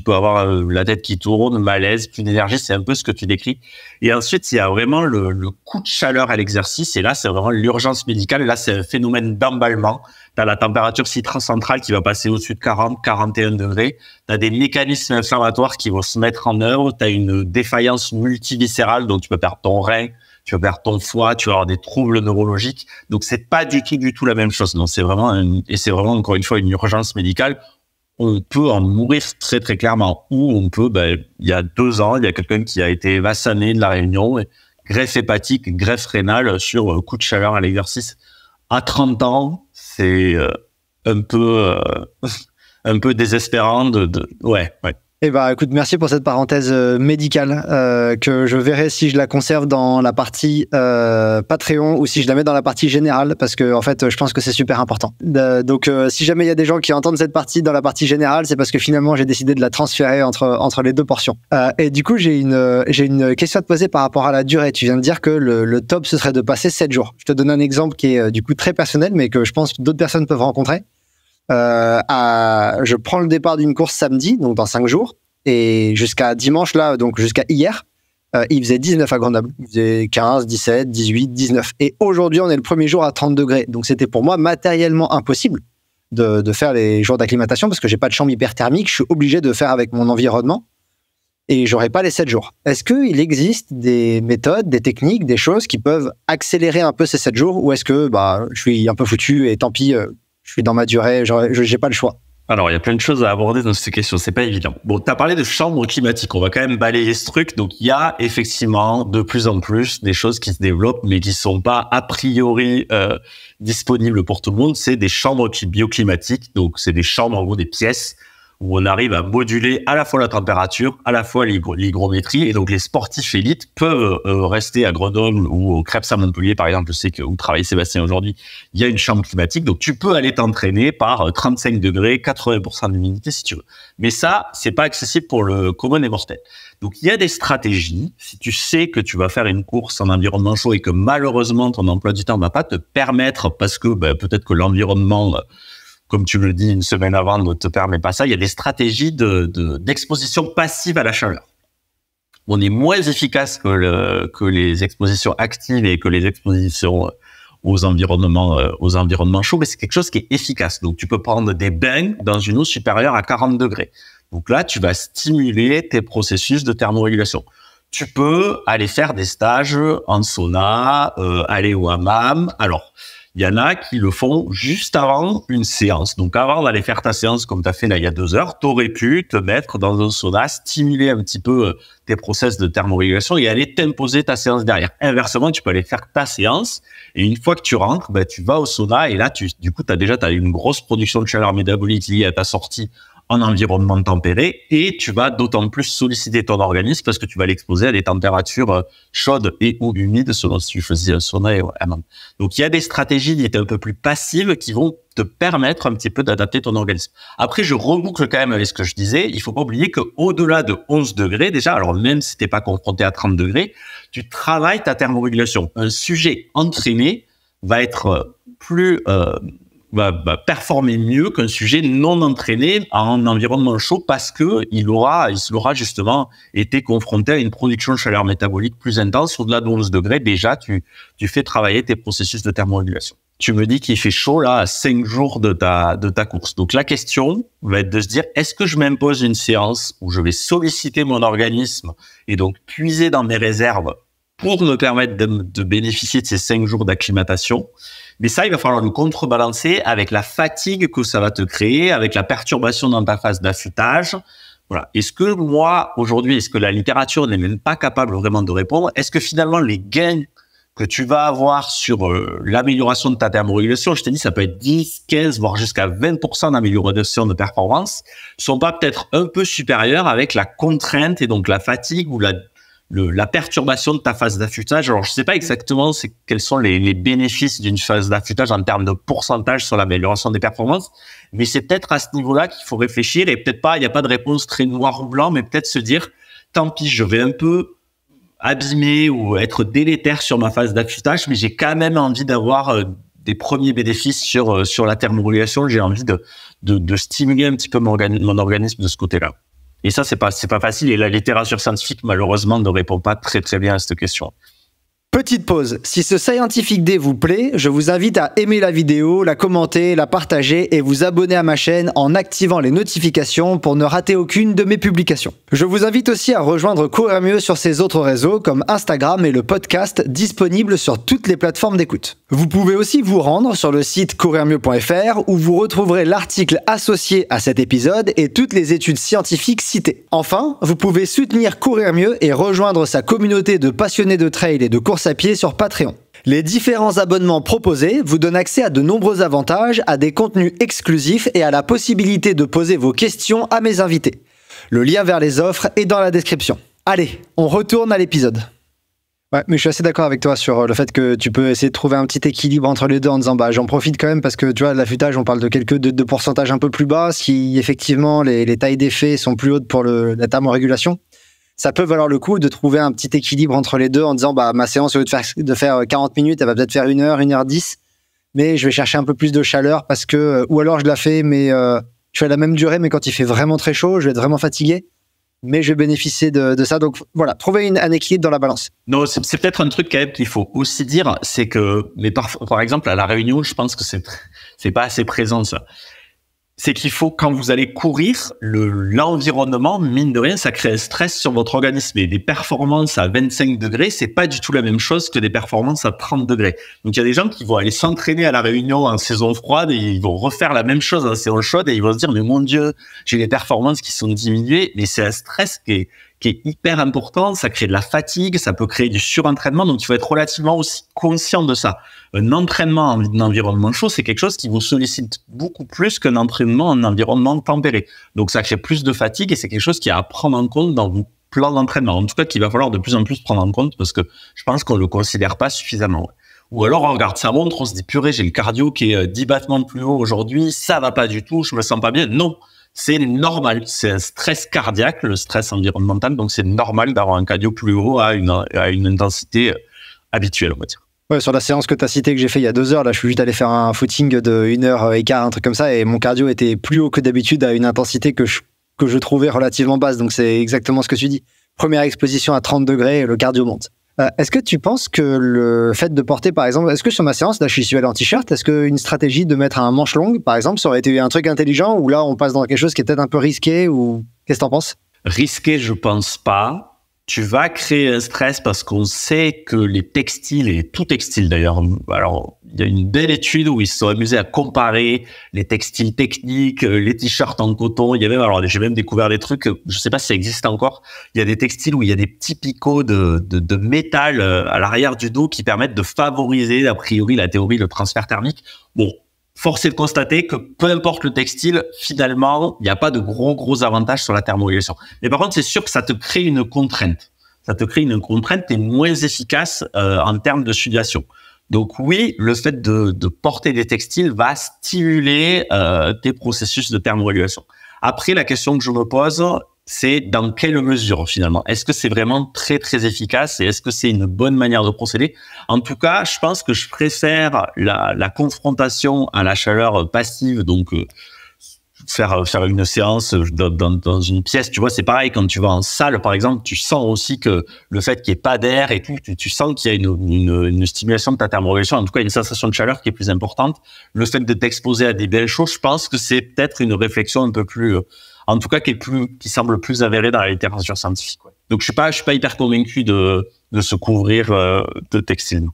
peux avoir la tête qui tourne, malaise, plus d'énergie. C'est un peu ce que tu décris. Et ensuite, il y a vraiment le coup de chaleur à l'exercice. Et là, c'est vraiment l'urgence médicale. Et là, c'est un phénomène d'emballement. T'as la température centrale qui va passer au-dessus de 40, 41 degrés. T'as des mécanismes inflammatoires qui vont se mettre en œuvre. T'as une défaillance multiviscérale, donc tu peux perdre ton rein, tu vas perdre ton foie, tu vas avoir des troubles neurologiques. Donc, c'est pas du tout la même chose. Non, c'est vraiment encore une fois une urgence médicale. On peut en mourir très, très clairement. Ou on peut, il y a 2 ans, il y a quelqu'un qui a été vassané de la Réunion, greffe hépatique, greffe rénale sur coup de chaleur à l'exercice. À 30 ans, c'est un peu désespérant ouais. Eh ben, écoute, merci pour cette parenthèse médicale que je verrai si je la conserve dans la partie Patreon ou si je la mets dans la partie générale parce que en fait, je pense que c'est super important. Donc, si jamais il y a des gens qui entendent cette partie dans la partie générale, c'est parce que finalement, j'ai décidé de la transférer entre les 2 portions. Et du coup, j'ai une question à te poser par rapport à la durée. Tu viens de dire que le top, ce serait de passer 7 jours. Je te donne un exemple qui est du coup très personnel, mais que je pense que d'autres personnes peuvent rencontrer. Je prends le départ d'une course samedi, donc dans 5 jours, et jusqu'à dimanche, là, donc jusqu'à hier, il faisait 19 à Grenoble. Il faisait 15, 17, 18, 19. Et aujourd'hui, on est le premier jour à 30 degrés. Donc, c'était pour moi matériellement impossible de faire les jours d'acclimatation parce que j'ai pas de chambre hyperthermique. Je suis obligé de faire avec mon environnement et j'aurai pas les 7 jours. Est-ce qu'il existe des méthodes, des techniques, des choses qui peuvent accélérer un peu ces 7 jours ou est-ce que je suis un peu foutu et tant pis, je suis dans ma durée, j'ai pas le choix? Alors, il y a plein de choses à aborder dans cette question. C'est pas évident. Bon, t'as parlé de chambre climatique. On va quand même balayer ce truc. Donc, il y a effectivement de plus en plus des choses qui se développent, mais qui sont pas a priori disponibles pour tout le monde. C'est des chambres bioclimatiques. Donc, c'est des chambres, en gros, des pièces où on arrive à moduler à la fois la température, à la fois l'hygrométrie. Et donc, les sportifs élites peuvent rester à Grenoble ou au Krebs à Montpellier, par exemple. Je sais que où travaille Sébastien aujourd'hui, il y a une chambre climatique. Donc, tu peux aller t'entraîner par 35 degrés, 80% d'humidité si tu veux. Mais ça, c'est pas accessible pour le commun des mortels. Donc, il y a des stratégies. Si tu sais que tu vas faire une course en environnement chaud et que malheureusement, ton emploi du temps va pas te permettre parce que peut-être que l'environnement... comme tu le dis une semaine avant, ne te permet pas ça. Il y a des stratégies d'exposition passive à la chaleur. On est moins efficace que les expositions actives et que les expositions aux environnements chauds, mais c'est quelque chose qui est efficace. Donc, tu peux prendre des bains dans une eau supérieure à 40 degrés. Donc là, tu vas stimuler tes processus de thermorégulation. Tu peux aller faire des stages en sauna, aller au hammam. Alors, il y en a qui le font juste avant une séance. Donc, avant d'aller faire ta séance comme tu as fait là il y a 2 heures, tu aurais pu te mettre dans un sauna, stimuler un petit peu tes process de thermorégulation et aller t'imposer ta séance derrière. Inversement, tu peux aller faire ta séance et une fois que tu rentres, tu vas au sauna et là, tu as une grosse production de chaleur métabolique liée à ta sortie en environnement tempéré et tu vas d'autant plus solliciter ton organisme parce que tu vas l'exposer à des températures chaudes et ou humides selon si tu choisis un sauna et hammam. Donc, il y a des stratégies dites un peu plus passives qui vont te permettre un petit peu d'adapter ton organisme. Après, je reboucle quand même avec ce que je disais. Il faut pas oublier qu'au-delà de 11 degrés, déjà, alors même si t'es pas confronté à 30 degrés, tu travailles ta thermorégulation. Un sujet entraîné va être plus... va performer mieux qu'un sujet non entraîné en environnement chaud parce que il aura justement été confronté à une production de chaleur métabolique plus intense. Au-delà de 11 degrés, déjà, tu fais travailler tes processus de thermorégulation. Tu me dis qu'il fait chaud là à 5 jours de ta course. Donc la question va être de se dire, est-ce que je m'impose une séance où je vais solliciter mon organisme et donc puiser dans mes réserves pour me permettre de bénéficier de ces 5 jours d'acclimatation? Mais ça, il va falloir le contrebalancer avec la fatigue que ça va te créer, avec la perturbation dans ta phase d'affûtage. Voilà. Est-ce que la littérature n'est même pas capable vraiment de répondre? Est-ce que finalement, les gains que tu vas avoir sur l'amélioration de ta thermorégulation, je t'ai dit, ça peut être 10, 15, voire jusqu'à 20% d'amélioration de performance, sont pas peut-être un peu supérieurs avec la contrainte et donc la fatigue ou la perturbation de ta phase d'affûtage. Alors, je sais pas exactement quels sont les bénéfices d'une phase d'affûtage en termes de pourcentage sur l'amélioration des performances, mais c'est peut-être à ce niveau-là qu'il faut réfléchir et peut-être pas, il n'y a pas de réponse très noir ou blanc, mais peut-être se dire, tant pis, je vais un peu abîmer ou être délétère sur ma phase d'affûtage, mais j'ai quand même envie d'avoir des premiers bénéfices sur la thermorégulation. J'ai envie de stimuler un petit peu mon organisme de ce côté-là. Et ça, c'est pas facile. Et la littérature scientifique, malheureusement, ne répond pas très, très bien à cette question. Petite pause. Si ce Scientific Day vous plaît, je vous invite à aimer la vidéo, la commenter, la partager et vous abonner à ma chaîne en activant les notifications pour ne rater aucune de mes publications. Je vous invite aussi à rejoindre Courir Mieux sur ses autres réseaux comme Instagram et le podcast disponible sur toutes les plateformes d'écoute. Vous pouvez aussi vous rendre sur le site courirmieux.fr où vous retrouverez l'article associé à cet épisode et toutes les études scientifiques citées. Enfin, vous pouvez soutenir Courir Mieux et rejoindre sa communauté de passionnés de trail et de course à pied sur Patreon. Les différents abonnements proposés vous donnent accès à de nombreux avantages, à des contenus exclusifs et à la possibilité de poser vos questions à mes invités. Le lien vers les offres est dans la description. Allez, on retourne à l'épisode. Ouais, mais je suis assez d'accord avec toi sur le fait que tu peux essayer de trouver un petit équilibre entre les deux en disant j'en profite quand même parce que tu vois, l'affûtage, on parle de pourcentage un peu plus bas, si effectivement les tailles d'effet sont plus hautes pour la thermorégulation. Ça peut valoir le coup de trouver un petit équilibre entre les deux en disant ma séance, au lieu de faire 40 minutes, elle va peut-être faire 1h, 1h10, mais je vais chercher un peu plus de chaleur parce que, ou alors je la fais, mais je fais la même durée, mais quand il fait vraiment très chaud, je vais être vraiment fatigué, mais je vais bénéficier de ça. Donc voilà, trouver un équilibre dans la balance. Non, c'est peut-être un truc quand même qu'il faut aussi dire, c'est que, mais par exemple, à La Réunion, je pense que c'est pas assez présent ça. c'est qu'il faut, quand vous allez courir, l'environnement, mine de rien, ça crée un stress sur votre organisme. Et des performances à 25 degrés, c'est pas du tout la même chose que des performances à 30 degrés. Donc, il y a des gens qui vont aller s'entraîner à La Réunion en saison froide et ils vont refaire la même chose en saison chaude et ils vont se dire, mais mon Dieu, j'ai les performances qui sont diminuées. Mais c'est un stress qui est hyper important, ça crée de la fatigue, ça peut créer du surentraînement, donc il faut être relativement aussi conscient de ça. Un entraînement en environnement chaud, c'est quelque chose qui vous sollicite beaucoup plus qu'un entraînement en environnement tempéré. Donc ça crée plus de fatigue et c'est quelque chose qui est à prendre en compte dans vos plans d'entraînement. En tout cas, qu'il va falloir de plus en plus prendre en compte parce que je pense qu'on le considère pas suffisamment. Ou alors on regarde sa montre, on se dit purée, j'ai le cardio qui est 10 battements de plus haut aujourd'hui, ça va pas du tout, je me sens pas bien. Non. C'est normal, c'est un stress cardiaque, le stress environnemental, donc c'est normal d'avoir un cardio plus haut à une intensité habituelle, on va dire. Ouais, sur la séance que tu as citée que j'ai fait il y a 2 heures, là, je suis juste allé faire un footing de 1h15, un truc comme ça, et mon cardio était plus haut que d'habitude à une intensité que je trouvais relativement basse, donc c'est exactement ce que tu dis. Première exposition à 30 degrés, le cardio monte. Est-ce que tu penses que le fait de porter, par exemple, est-ce que sur ma séance, là, je suis allé en t-shirt, est-ce qu'une stratégie de mettre un manche longue, par exemple, ça aurait été un truc intelligent, ou là, on passe dans quelque chose qui est peut-être un peu risqué, ou qu'est-ce que t'en penses? Risqué, je pense pas. Tu vas créer un stress parce qu'on sait que les textiles, et tout textile d'ailleurs, alors il y a une belle étude où ils se sont amusés à comparer les textiles techniques, les t-shirts en coton. Il y a même, alors j'ai même découvert des trucs, je sais pas si ça existe encore. Il y a des textiles où il y a des petits picots de métal à l'arrière du dos qui permettent de favoriser, a priori, la théorie, le transfert thermique. Bon. Force est de constater que peu importe le textile, finalement, il n'y a pas de gros avantages sur la thermorégulation. Mais par contre, c'est sûr que ça te crée une contrainte. Ça te crée une contrainte, t'es moins efficace en termes de sudation. Donc oui, le fait de porter des textiles va stimuler tes processus de thermorégulation. Après, la question que je me pose, c'est dans quelle mesure finalement? Est-ce que c'est vraiment très efficace et est-ce que c'est une bonne manière de procéder? En tout cas, je pense que je préfère la confrontation à la chaleur passive, donc faire une séance dans une pièce. Tu vois, c'est pareil quand tu vas en salle, par exemple, tu sens aussi que le fait qu'il n'y ait pas d'air et tout, tu sens qu'il y a une stimulation de ta thermorégulation, en tout cas une sensation de chaleur qui est plus importante. Le fait de t'exposer à des belles choses, je pense que c'est peut-être une réflexion un peu plus en tout cas qui semble plus avéré dans la littérature scientifique. Ouais. Donc je suis pas hyper convaincu de se couvrir de textile.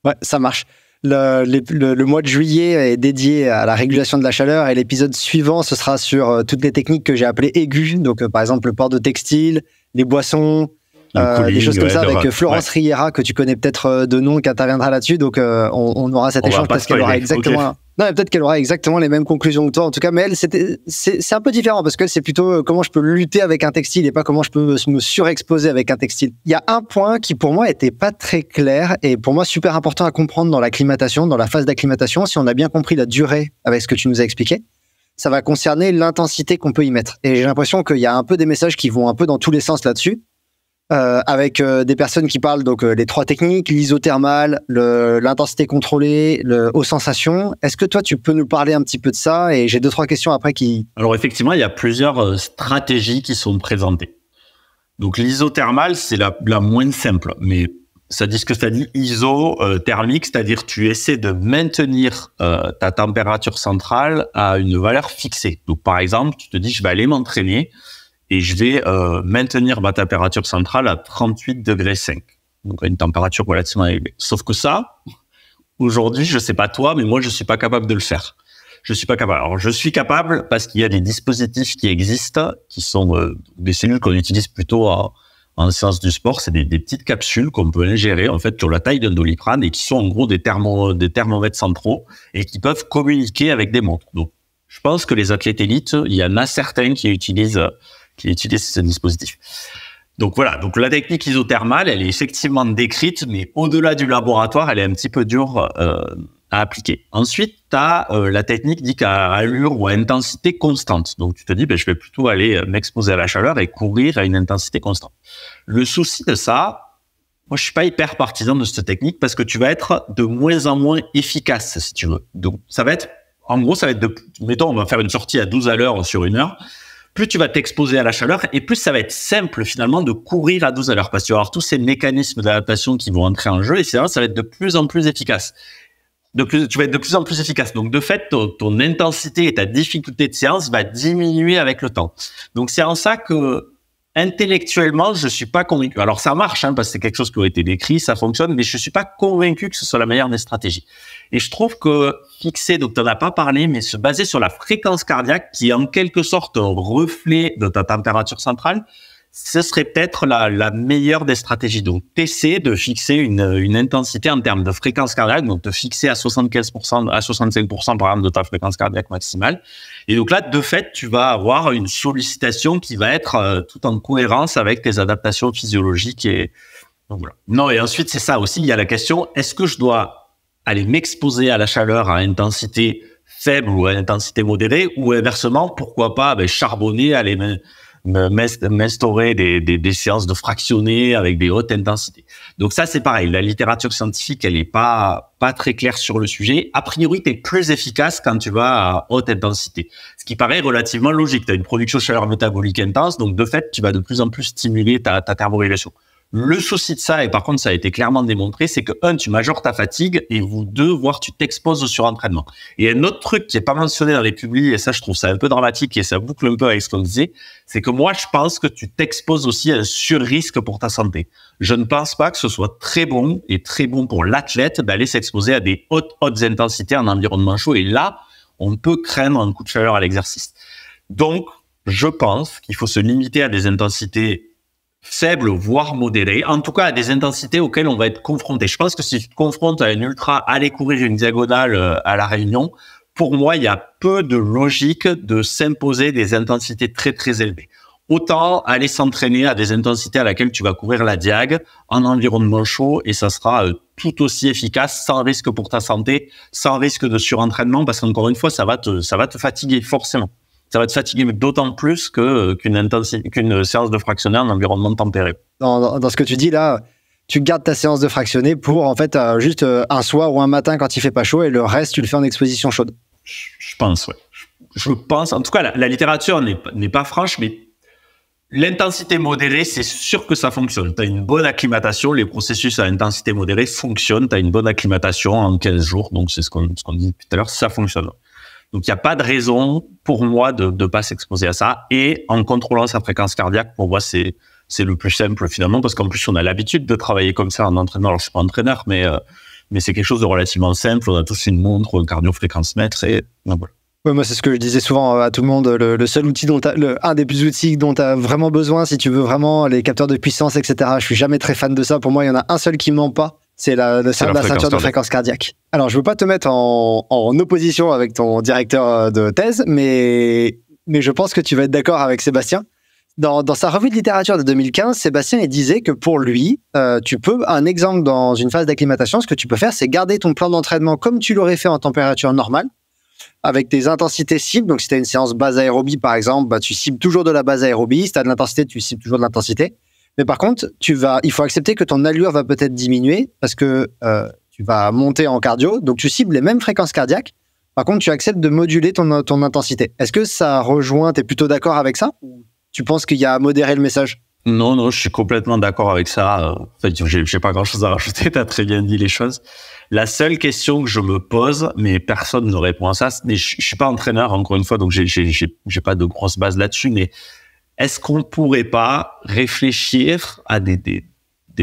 Ouais, ça marche. Le mois de juillet est dédié à la régulation de la chaleur et l'épisode suivant, ce sera sur toutes les techniques que j'ai appelées aiguës. Donc par exemple le port de textile, les boissons, des choses comme ça avec Florence Riera que tu connais peut-être de nom qui interviendra là-dessus. Donc on aura cet échange parce qu'elle aura exactement... Okay. Non, mais peut-être qu'elle aura exactement les mêmes conclusions que toi. En tout cas, mais elle, c'est un peu différent parce que c'est plutôt comment je peux lutter avec un textile et pas comment je peux me surexposer avec un textile. Il y a un point qui, pour moi, était pas très clair et pour moi, super important à comprendre dans l'acclimatation, dans la phase d'acclimatation. Si on a bien compris la durée avec ce que tu nous as expliqué, ça va concerner l'intensité qu'on peut y mettre. Et j'ai l'impression qu'il y a un peu des messages qui vont un peu dans tous les sens là-dessus. Avec des personnes qui parlent donc les 3 techniques, l'isothermal, l'intensité contrôlée, aux sensations. Est-ce que toi tu peux nous parler un petit peu de ça? Et j'ai 2-3 questions après qui... Alors effectivement, il y a plusieurs stratégies qui sont présentées. Donc l'isothermal, c'est la moins simple, mais ça dit ce que ça dit isothermique, c'est-à-dire tu essaies de maintenir ta température centrale à une valeur fixée. Donc par exemple, tu te dis je vais aller m'entraîner et je vais maintenir ma température centrale à 38,5 degrés. Donc, à une température relativement élevée. Sauf que ça, aujourd'hui, je sais pas toi, mais moi, je suis pas capable de le faire. Je suis pas capable. Alors, je suis capable parce qu'il y a des dispositifs qui existent, qui sont des cellules qu'on utilise plutôt en sciences du sport. C'est des petites capsules qu'on peut ingérer, en fait, qui ont la taille d'un Doliprane et qui sont en gros des thermomètres centraux et qui peuvent communiquer avec des montres. Donc, je pense que les athlètes élites, il y en a certains qui utilisent ce dispositif. Donc voilà, donc la technique isothermale, elle est effectivement décrite, mais au-delà du laboratoire, elle est un petit peu dure à appliquer. Ensuite, tu as la technique dite à allure ou à intensité constante. Donc tu te dis, je vais plutôt aller m'exposer à la chaleur et courir à une intensité constante. Le souci de ça, moi je suis pas hyper partisan de cette technique parce que tu vas être de moins en moins efficace, si tu veux. Donc ça va être, en gros, ça va être mettons, on va faire une sortie à 12 à l'heure sur 1 heure. Plus tu vas t'exposer à la chaleur et plus ça va être simple finalement de courir à 12 à l'heure parce que tu vas avoir tous ces mécanismes d'adaptation qui vont entrer en jeu et ça va être de plus en plus efficace. tu vas être de plus en plus efficace. Donc, de fait, ton intensité et ta difficulté de séance va diminuer avec le temps. Donc, c'est en ça que, intellectuellement, je suis pas convaincu. Alors, ça marche, parce que c'est quelque chose qui a été décrit, ça fonctionne, mais je suis pas convaincu que ce soit la meilleure des stratégies. Et je trouve que fixer, donc t'en as pas parlé, mais se baser sur la fréquence cardiaque, qui est en quelque sorte un reflet de ta température centrale, ce serait peut-être la meilleure des stratégies. Donc, t'essaies de fixer une intensité en termes de fréquence cardiaque, donc te fixer à 75%, à 65% par exemple de ta fréquence cardiaque maximale. Et donc là, de fait, tu vas avoir une sollicitation qui va être tout en cohérence avec tes adaptations physiologiques et donc voilà. Non, et ensuite, c'est ça aussi, il y a la question, est-ce que je dois aller m'exposer à la chaleur à intensité faible ou à intensité modérée, ou inversement, pourquoi pas charbonner, aller m'instaurer des séances de fractionnés avec des hautes intensités. Donc ça, c'est pareil. La littérature scientifique, elle est pas très claire sur le sujet. A priori, t'es plus efficace quand tu vas à haute intensité. Ce qui paraît relativement logique. Tu as une production de chaleur métabolique intense, donc de fait, tu vas de plus en plus stimuler ta thermorégulation. Le souci de ça, et par contre, ça a été clairement démontré, c'est que, tu majores ta fatigue, et voire tu t'exposes au surentraînement. Et un autre truc qui est pas mentionné dans les publis, et ça, je trouve ça un peu dramatique, et ça boucle un peu avec ce qu'on disait, c'est que moi, je pense que tu t'exposes aussi à un surrisque pour ta santé. Je ne pense pas que ce soit très bon pour l'athlète d'aller s'exposer à des hautes intensités en environnement chaud, et là, on peut craindre un coup de chaleur à l'exercice. Donc, je pense qu'il faut se limiter à des intensités faible, voire modéré, en tout cas à des intensités auxquelles on va être confronté. Je pense que si tu te confrontes à un ultra, aller courir une diagonale à La Réunion, pour moi, il y a peu de logique de s'imposer des intensités très, très élevées. Autant aller s'entraîner à des intensités à laquelle tu vas courir la diag en environnement chaud et ça sera tout aussi efficace, sans risque pour ta santé, sans risque de surentraînement, parce qu'encore une fois, ça va te fatiguer forcément. Ça va te fatiguer d'autant plus qu'une séance de fractionné en environnement tempéré. Dans ce que tu dis là, tu gardes ta séance de fractionné pour en fait juste un soir ou un matin quand il fait pas chaud et le reste tu le fais en exposition chaude. Je pense, ouais. Je pense, en tout cas, la littérature n'est pas franche, mais l'intensité modérée, c'est sûr que ça fonctionne. Tu as une bonne acclimatation, les processus à intensité modérée fonctionnent, tu as une bonne acclimatation en 15 jours, donc c'est ce qu'on dit depuis tout à l'heure, ça fonctionne. Donc, il n'y a pas de raison pour moi de pas s'exposer à ça. Et en contrôlant sa fréquence cardiaque, pour moi, c'est le plus simple finalement, parce qu'en plus, on a l'habitude de travailler comme ça en entraînement. Alors, je suis pas entraîneur, mais c'est quelque chose de relativement simple. On a tous une montre, un cardio-fréquence-mètre et voilà. Ouais, moi, c'est ce que je disais souvent à tout le monde. Le seul outil un des plus outils dont tu as vraiment besoin, si tu veux vraiment les capteurs de puissance, etc. Je suis jamais très fan de ça. Pour moi, il y en a un seul qui ment pas. C'est la ceinture de fréquence cardiaque. Alors, je veux pas te mettre en opposition avec ton directeur de thèse, mais je pense que tu vas être d'accord avec Sébastien. Dans sa revue de littérature de 2015, Sébastien il disait que pour lui, un exemple dans une phase d'acclimatation, ce que tu peux faire, c'est garder ton plan d'entraînement comme tu l'aurais fait en température normale, avec des intensités cibles. Donc, si tu as une séance base aérobie, par exemple, tu cibles toujours de la base aérobie. Si tu as de l'intensité, tu cibles toujours de l'intensité. Mais par contre, il faut accepter que ton allure va peut-être diminuer parce que tu vas monter en cardio. Donc, tu cibles les mêmes fréquences cardiaques. Par contre, tu acceptes de moduler ton intensité. Est-ce que ça rejoint, tu es plutôt d'accord avec ça? Ou tu penses qu'il y a à modérer le message? Non, je suis complètement d'accord avec ça. En fait, j'ai pas grand-chose à rajouter. Tu as très bien dit les choses. La seule question que je me pose, mais personne ne répond à ça, mais je suis pas entraîneur, encore une fois, donc j'ai pas de grosse base là-dessus, mais est-ce qu'on pourrait pas réfléchir à des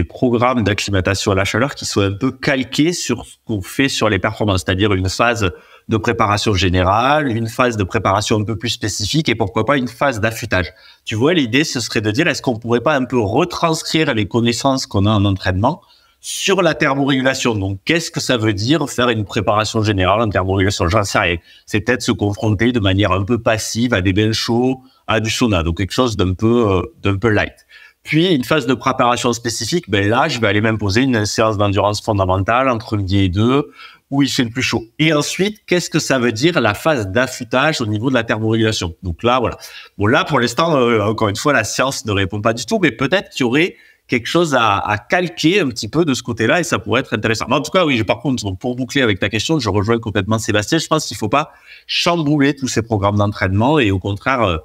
programmes d'acclimatation à la chaleur qui soient un peu calqués sur ce qu'on fait sur les performances, c'est-à-dire une phase de préparation générale, une phase de préparation un peu plus spécifique et pourquoi pas une phase d'affûtage. Tu vois, l'idée, ce serait de dire, est-ce qu'on pourrait pas un peu retranscrire les connaissances qu'on a en entraînement sur la thermorégulation? Donc, qu'est-ce que ça veut dire faire une préparation générale en thermorégulation? J'en sais rien. C'est peut-être se confronter de manière un peu passive à des bains chauds, à du sauna, donc quelque chose d'un peu light. Puis, une phase de préparation spécifique, là, je vais aller m'imposer une séance d'endurance fondamentale entre midi et 2, où il fait le plus chaud. Et ensuite, qu'est-ce que ça veut dire la phase d'affûtage au niveau de la thermorégulation? Donc là, voilà. Bon, là, pour l'instant, encore une fois, la science ne répond pas du tout, mais peut-être qu'il y aurait quelque chose à calquer un petit peu de ce côté-là et ça pourrait être intéressant. Mais en tout cas, oui, par contre, pour boucler avec ta question, je rejoins complètement Sébastien. Je pense qu'il faut pas chambouler tous ces programmes d'entraînement et au contraire,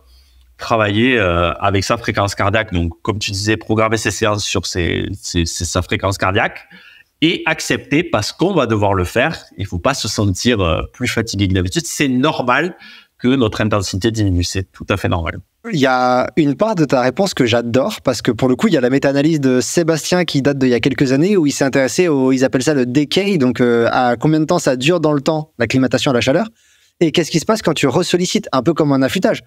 travailler avec sa fréquence cardiaque. Donc, comme tu disais, programmer ses séances sur sa fréquence cardiaque et accepter parce qu'on va devoir le faire. Il faut pas se sentir plus fatigué que d'habitude. C'est normal que notre intensité diminue. C'est tout à fait normal. Il y a une part de ta réponse que j'adore parce que pour le coup, il y a la méta-analyse de Sébastien qui date d'il y a quelques années où il s'est intéressé ils appellent ça le decay, donc à combien de temps ça dure dans le temps, l'acclimatation à la chaleur. Et qu'est-ce qui se passe quand tu ressollicites, un peu comme un affûtage.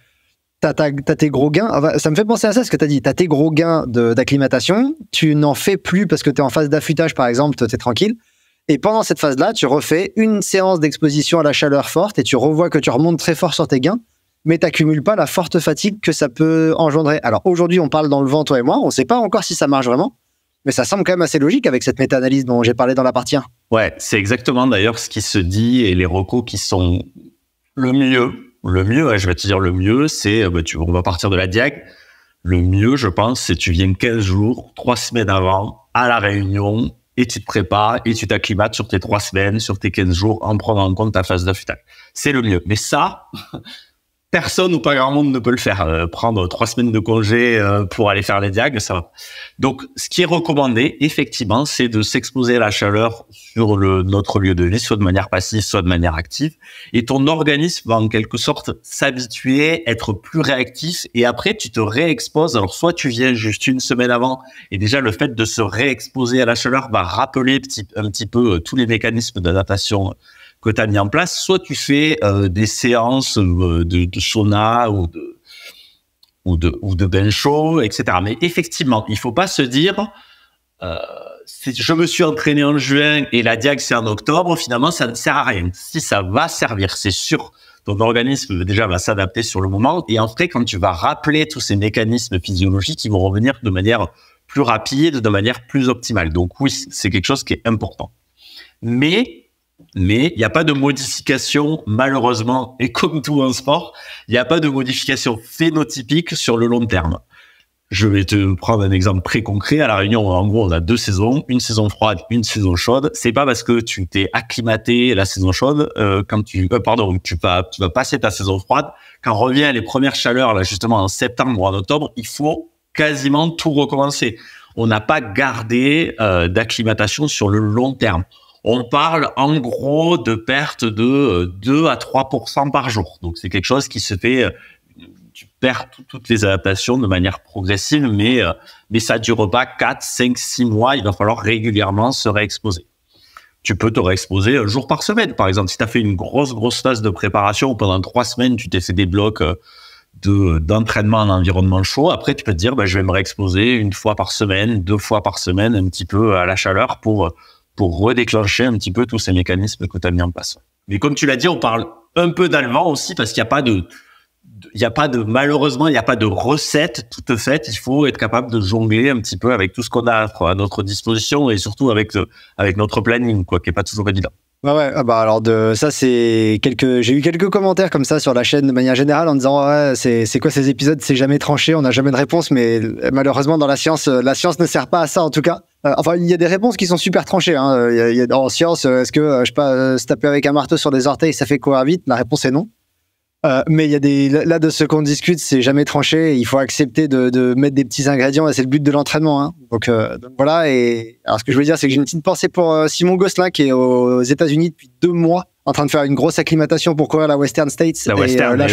T'as tes gros gains, enfin, ça me fait penser à ça, ce que tu as dit, t'as tes gros gains d'acclimatation, tu n'en fais plus parce que tu es en phase d'affûtage par exemple, tu es tranquille. Et pendant cette phase-là, tu refais une séance d'exposition à la chaleur forte et tu revois que tu remontes très fort sur tes gains, mais tu n'accumules pas la forte fatigue que ça peut engendrer. Alors aujourd'hui, on parle dans le vent, toi et moi, on ne sait pas encore si ça marche vraiment, mais ça semble quand même assez logique avec cette méta-analyse dont j'ai parlé dans la partie 1. Ouais, c'est exactement d'ailleurs ce qui se dit et les recos qui sont le mieux. Le mieux, je vais te dire le mieux, c'est, on va partir de la diag. Le mieux, je pense, c'est tu viens 15 jours, 3 semaines avant, à la réunion, et tu te prépares et tu t'acclimates sur tes 3 semaines, sur tes 15 jours, en prenant en compte ta phase d'affûtage. C'est le mieux. Mais ça, personne ou pas grand monde ne peut le faire. Prendre 3 semaines de congé pour aller faire les diags, ça va. Donc, ce qui est recommandé, effectivement, c'est de s'exposer à la chaleur sur notre lieu de vie, soit de manière passive, soit de manière active. Et ton organisme va en quelque sorte s'habituer, être plus réactif. Et après, tu te réexposes. Alors, soit tu viens juste une semaine avant. Et déjà, le fait de se réexposer à la chaleur va rappeler un petit peu tous les mécanismes d'adaptation que tu as mis en place. Soit tu fais des séances de sauna ou de bain chaud, etc. Mais effectivement, il faut pas se dire je me suis entraîné en juin et la diag c'est en octobre, finalement ça ne sert à rien. Si ça va servir, c'est sûr, ton organisme déjà va s'adapter sur le moment et en fait quand tu vas rappeler tous ces mécanismes physiologiques, ils vont revenir de manière plus rapide, de manière plus optimale. Donc oui, c'est quelque chose qui est important. Mais il n'y a pas de modification, malheureusement, et comme tout en sport, il n'y a pas de modification phénotypique sur le long terme. Je vais te prendre un exemple très concret. À La Réunion, en gros, on a 2 saisons, une saison froide, une saison chaude. C'est pas parce que tu t'es acclimaté la saison chaude, quand tu vas passer ta saison froide, quand revient les premières chaleurs, là, justement, en septembre ou en octobre, il faut quasiment tout recommencer. On n'a pas gardé d'acclimatation sur le long terme. On parle en gros de perte de 2 à 3% par jour. Donc, c'est quelque chose qui se fait, tu perds toutes les adaptations de manière progressive, mais ça dure pas 4, 5, 6 mois. Il va falloir régulièrement se réexposer. Tu peux te réexposer un jour par semaine. Par exemple, si tu as fait une grosse phase de préparation pendant 3 semaines, tu t'es fait des blocs d'entraînement en environnement chaud. Après, tu peux te dire, je vais me réexposer 1 fois par semaine, 2 fois par semaine, un petit peu à la chaleur pour redéclencher un petit peu tous ces mécanismes que tu as mis en place. Mais comme tu l'as dit, on parle un peu d'allemand aussi parce qu'il n'y a pas de malheureusement, il n'y a pas de recette toute faite. Il faut être capable de jongler un petit peu avec tout ce qu'on a à notre disposition et surtout avec notre planning, qui est pas toujours évident. Ouais, alors j'ai eu quelques commentaires comme ça sur la chaîne de manière générale en disant c'est quoi ces épisodes, c'est jamais tranché, on n'a jamais de réponse, mais malheureusement dans la science ne sert pas à ça en tout cas. Enfin, il y a des réponses qui sont super tranchées. Hein. Il y a en science, est-ce que se taper avec un marteau sur des orteils, ça fait courir vite? La réponse est non. Mais il y a là de ce qu'on discute, c'est jamais tranché. Il faut accepter de mettre des petits ingrédients et c'est le but de l'entraînement. Hein. Donc voilà. Et alors ce que je veux dire, c'est que j'ai une petite pensée pour Simon Gosselin qui est aux États-Unis depuis 2 mois, en train de faire une grosse acclimatation pour courir la Western States. Là,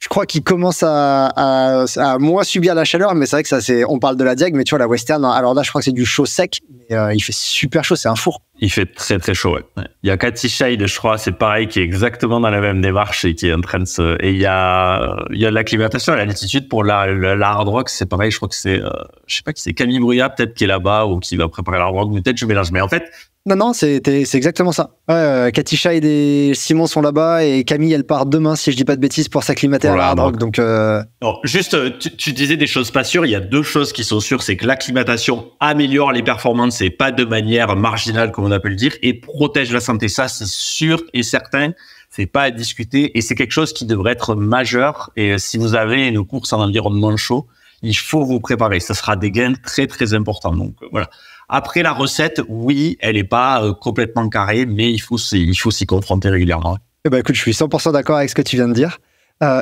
je crois qu'il commence à moins subir la chaleur, mais c'est vrai que on parle de la diag, mais tu vois, la Western, alors là, je crois que c'est du chaud sec, mais il fait super chaud, c'est un four. Il fait très, très chaud, ouais. Il y a Cathy Scheid, je crois, c'est pareil, qui est exactement dans la même démarche et qui est en train de et il y a l'acclimatation à l'altitude pour la hard rock, c'est pareil, je crois que c'est, je sais pas qui c'est, Camille Bruyat, peut-être, qui est là-bas ou qui va préparer la hard rock, mais peut-être je mélange. Mais en fait, Non, c'est exactement ça. Cathy Scheid et Simon sont là-bas et Camille, elle part demain, si je dis pas de bêtises, pour s'acclimater à la hard rock. Donc, non, juste, tu disais des choses pas sûres. Il y a 2 choses qui sont sûres, c'est que l'acclimatation améliore les performances et pas de manière marginale, comme on a pu le dire, et protège la santé. Ça, c'est sûr et certain. C'est pas à discuter et c'est quelque chose qui devrait être majeur. Et si vous avez une course en environnement chaud, il faut vous préparer. Ça sera des gains très, très importants. Donc, voilà. Après, la recette, oui, elle est pas complètement carrée, mais il faut s'y confronter régulièrement. Écoute, je suis 100% d'accord avec ce que tu viens de dire.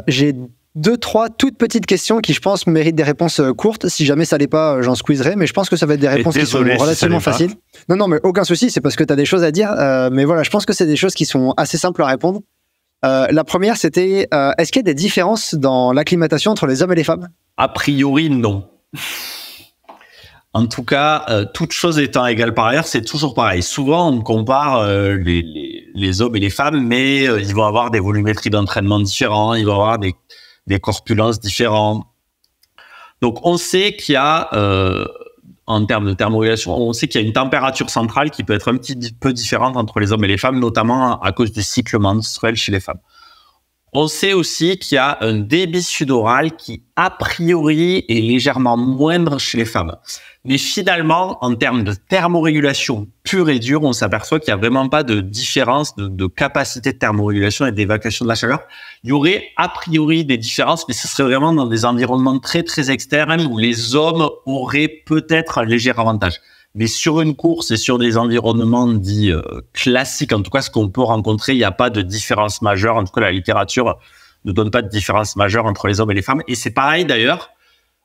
J'ai 2, 3 toutes petites questions qui, je pense, méritent des réponses courtes. Si jamais ça l'est pas, j'en squeezerai, mais je pense que ça va être des réponses qui sont relativement faciles. Non, mais aucun souci, c'est parce que tu as des choses à dire. Mais voilà, je pense que c'est des choses qui sont assez simples à répondre. La première, c'était, est-ce qu'il y a des différences dans l'acclimatation entre les hommes et les femmes? A priori, non. En tout cas, toutes choses étant égales par ailleurs, c'est toujours pareil. Souvent, on compare les hommes et les femmes, mais ils vont avoir des volumétries d'entraînement différents, ils vont avoir des corpulences différents. Donc, on sait qu'il y a, en termes de thermorégulation, on sait qu'il y a une température centrale qui peut être un petit peu différente entre les hommes et les femmes, notamment à cause du cycle menstruel chez les femmes. On sait aussi qu'il y a un débit sudoral qui, a priori, est légèrement moindre chez les femmes. Mais finalement, en termes de thermorégulation pure et dure, on s'aperçoit qu'il n'y a vraiment pas de différence de capacité de thermorégulation et d'évacuation de la chaleur. Il y aurait a priori des différences, mais ce serait vraiment dans des environnements très, très externes où les hommes auraient peut-être un léger avantage. Mais sur une course et sur des environnements dits classiques, en tout cas ce qu'on peut rencontrer, il n'y a pas de différence majeure. En tout cas, la littérature ne donne pas de différence majeure entre les hommes et les femmes. Et c'est pareil d'ailleurs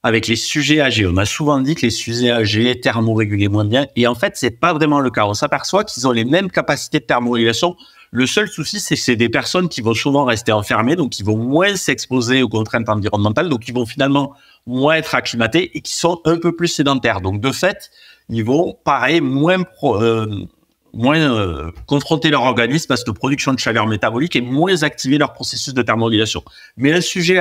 avec les sujets âgés. On a souvent dit que les sujets âgés thermorégulaient moins bien. Et en fait, c'est pas vraiment le cas. On s'aperçoit qu'ils ont les mêmes capacités de thermorégulation. Le seul souci, c'est que c'est des personnes qui vont souvent rester enfermées, donc qui vont moins s'exposer aux contraintes environnementales, donc qui vont finalement moins être acclimatées et qui sont un peu plus sédentaires. Donc de fait, ils vont, pareil, moins confronter leur organisme à cette production de chaleur métabolique et moins activer leur processus de thermorégulation. Mais un sujet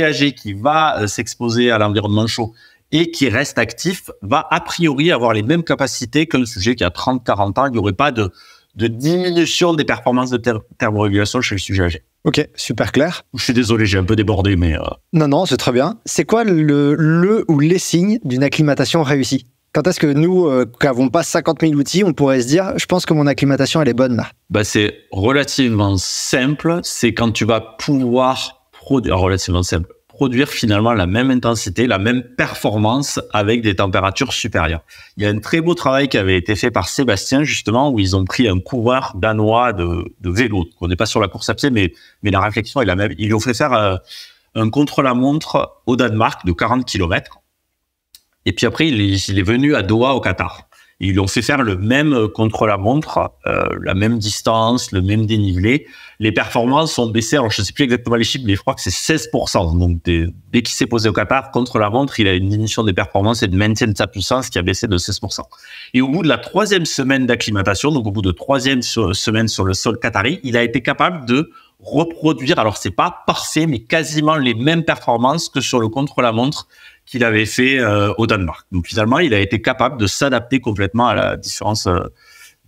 âgé qui va s'exposer à l'environnement chaud et qui reste actif va a priori avoir les mêmes capacités qu'un sujet qui a 30-40 ans. Il n'y aurait pas de diminution des performances de thermorégulation chez le sujet âgé. Ok, super clair. Je suis désolé, j'ai un peu débordé, mais... Non, c'est très bien. C'est quoi le ou les signes d'une acclimatation réussie? Quand est-ce que nous, qui n'avons pas 50 000 outils, on pourrait se dire, je pense que mon acclimatation, elle est bonne là? C'est relativement simple. C'est quand tu vas pouvoir produire finalement la même intensité, la même performance avec des températures supérieures. Il y a un très beau travail qui avait été fait par Sébastien, justement, où ils ont pris un coureur danois de vélo. On n'est pas sur la course à pied, mais la réflexion est la même. Ils lui ont fait faire un contre-la-montre au Danemark de 40 km. Et puis après, il est venu à Doha, au Qatar. Ils lui ont fait faire le même contre-la-montre, la même distance, le même dénivelé. Les performances ont baissé, alors je ne sais plus exactement les chiffres, mais je crois que c'est 16%. Donc dès qu'il s'est posé au Qatar, contre-la-montre, il a une diminution des performances et de maintien de sa puissance qui a baissé de 16%. Et au bout de la 3e semaine d'acclimatation, donc au bout de 3e semaine sur le sol qatari, il a été capable de reproduire, alors c'est pas parfait, mais quasiment les mêmes performances que sur le contre-la-montre qu'il avait fait au Danemark. Donc finalement, il a été capable de s'adapter complètement à la différence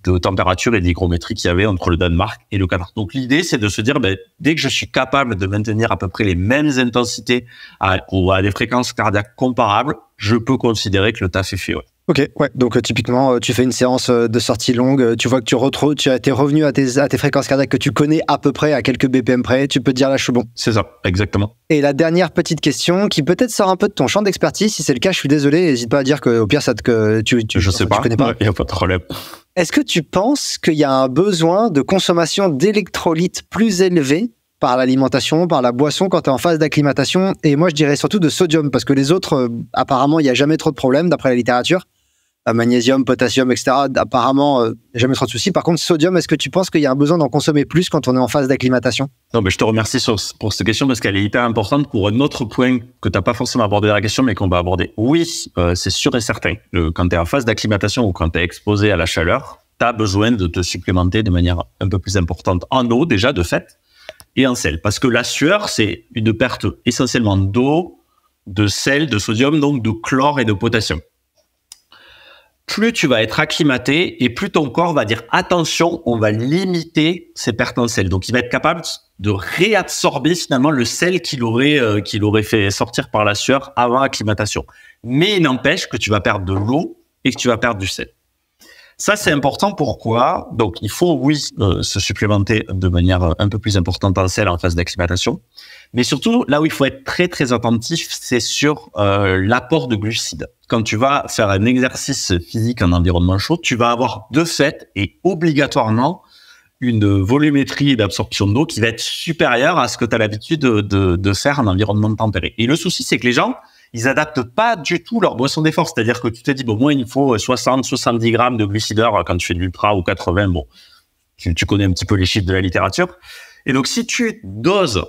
de température et d'hygrométrie qu'il y avait entre le Danemark et le Qatar. Donc l'idée, c'est de se dire, dès que je suis capable de maintenir à peu près les mêmes intensités à des fréquences cardiaques comparables, je peux considérer que le taf est fait. Ouais. Ok, ouais. Donc typiquement, tu fais une séance de sortie longue, tu vois que tu as été revenu à tes fréquences cardiaques que tu connais à peu près à quelques BPM près, tu peux te dire là je suis bon. C'est ça, exactement. Et la dernière petite question qui peut-être sort un peu de ton champ d'expertise, si c'est le cas, je suis désolé, n'hésite pas à dire qu'au pire tu connais pas. Il n'y a pas de problème. Est-ce que tu penses qu'il y a un besoin de consommation d'électrolytes plus élevé par l'alimentation, par la boisson quand tu es en phase d'acclimatation? Et moi je dirais surtout de sodium, parce que les autres, apparemment, il n'y a jamais trop de problèmes d'après la littérature. Magnésium, potassium, etc. Apparemment, jamais trop de soucis. Par contre, sodium, est-ce que tu penses qu'il y a un besoin d'en consommer plus quand on est en phase d'acclimatation? Non, je te remercie pour cette question parce qu'elle est hyper importante pour un autre point que tu n'as pas forcément abordé dans la question, mais qu'on va aborder. Oui, c'est sûr et certain. Quand tu es en phase d'acclimatation ou quand tu es exposé à la chaleur, tu as besoin de te supplémenter de manière un peu plus importante en eau, déjà, de fait, et en sel. Parce que la sueur, c'est une perte essentiellement d'eau, de sel, de sodium, donc de chlore et de potassium. Plus tu vas être acclimaté et plus ton corps va dire attention, on va limiter ces pertes en sel. Donc, il va être capable de réabsorber finalement le sel qu'il aurait fait sortir par la sueur avant acclimatation. Mais il n'empêche que tu vas perdre de l'eau et que tu vas perdre du sel. Ça, c'est important. Pourquoi? Donc, il faut, oui, se supplémenter de manière un peu plus importante en sel en phase d'acclimatation. Mais surtout, là où il faut être très, très attentif, c'est sur l'apport de glucides. Quand tu vas faire un exercice physique en environnement chaud, tu vas avoir de fait et obligatoirement une volumétrie d'absorption d'eau qui va être supérieure à ce que tu as l'habitude de faire en environnement tempéré. Et le souci, c'est que les gens, ils adaptent pas du tout leur boisson d'effort. C'est-à-dire que tu te dis, bon, moi, il me faut 70 grammes de glucideur quand tu fais de l'ultra ou 80. Bon, tu connais un petit peu les chiffres de la littérature. Et donc, si tu doses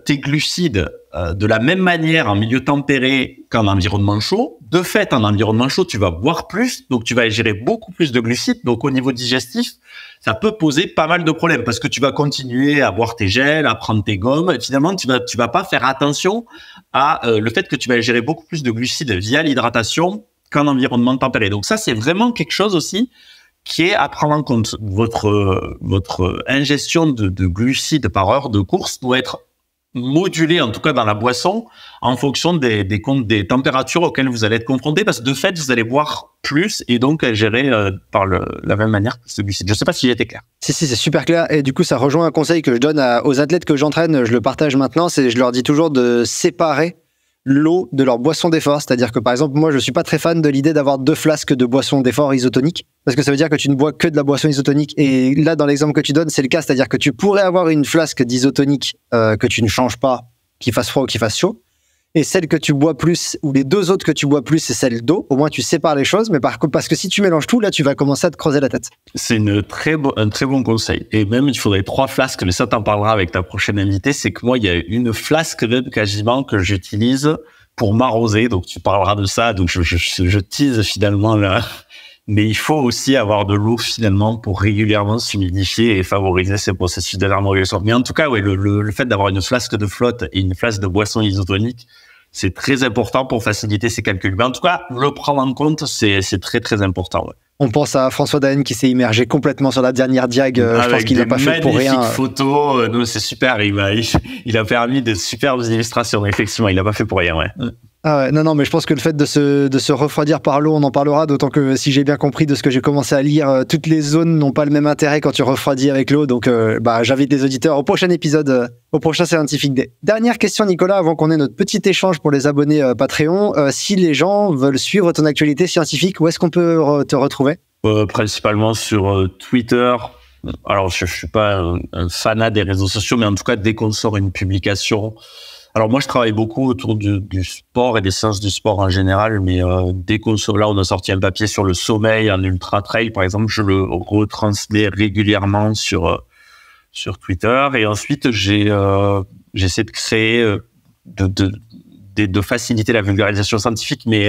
tes glucides de la même manière en milieu tempéré qu'en environnement chaud, de fait, en environnement chaud, tu vas boire plus, donc tu vas ingérer beaucoup plus de glucides. Donc, au niveau digestif, ça peut poser pas mal de problèmes parce que tu vas continuer à boire tes gels, à prendre tes gommes. Et finalement, tu vas pas faire attention à le fait que tu vas ingérer beaucoup plus de glucides via l'hydratation qu'en environnement tempéré. Donc, ça, c'est vraiment quelque chose aussi qui est à prendre en compte. Votre ingestion de glucides par heure de course doit être modulée, en tout cas dans la boisson, en fonction des températures auxquelles vous allez être confronté, parce que de fait, vous allez boire plus et donc ingérer par la même manière que ce glucide. Je ne sais pas si j'ai été clair. Si, c'est super clair. Et du coup, ça rejoint un conseil que je donne aux athlètes que j'entraîne, je le partage maintenant, c'est je leur dis toujours de séparer l'eau de leur boisson d'effort. C'est-à-dire que, par exemple, moi, je suis pas très fan de l'idée d'avoir 2 flasques de boisson d'effort isotonique, parce que ça veut dire que tu ne bois que de la boisson isotonique. Et là, dans l'exemple que tu donnes, c'est le cas. C'est-à-dire que tu pourrais avoir une flasque d'isotonique que tu ne changes pas, qu'il fasse froid ou qu'il fasse chaud. Et celle que tu bois plus, ou les 2 autres que tu bois plus, c'est celle d'eau. Au moins, tu sépares les choses. Mais parce que si tu mélanges tout, là, tu vas commencer à te creuser la tête. C'est un très bon conseil. Et même, il faudrait 3 flasques. Mais ça, t'en parleras avec ta prochaine invitée. C'est que moi, il y a une flasque même quasiment que j'utilise pour m'arroser. Donc, tu parleras de ça. Donc, je tease finalement là. Mais il faut aussi avoir de l'eau finalement pour régulièrement s'humidifier et favoriser ces processus d'éthermorégulation. Mais en tout cas, ouais, le fait d'avoir une flasque de flotte et une flasque de boisson isotonique, c'est très important pour faciliter ces calculs. Mais en tout cas, le prendre en compte, c'est très, très important. Ouais. On pense à François Daen qui s'est immergé complètement sur la dernière diag. Je pense qu'il n'a pas fait pour rien. Magnifiques photos. Non, c'est super. Il a permis de superbes illustrations. Effectivement, il n'a pas fait pour rien. Ouais. Ah ouais, non, mais je pense que le fait de se refroidir par l'eau, on en parlera, d'autant que si j'ai bien compris de ce que j'ai commencé à lire, toutes les zones n'ont pas le même intérêt quand tu refroidis avec l'eau. Donc, j'invite les auditeurs au prochain épisode, au prochain Scientific Day. Dernière question, Nicolas, avant qu'on ait notre petit échange pour les abonnés Patreon. Si les gens veulent suivre ton actualité scientifique, où est-ce qu'on peut te retrouver ? Principalement sur Twitter. Alors, je suis pas un fanat des réseaux sociaux, mais en tout cas, dès qu'on sort une publication. Alors moi, je travaille beaucoup autour du sport et des sciences du sport en général, mais dès qu'on sort là, on a sorti un papier sur le sommeil en ultra trail, par exemple, je le retransmets régulièrement sur Twitter. Et ensuite, j'essaie de créer de faciliter la vulgarisation scientifique, mais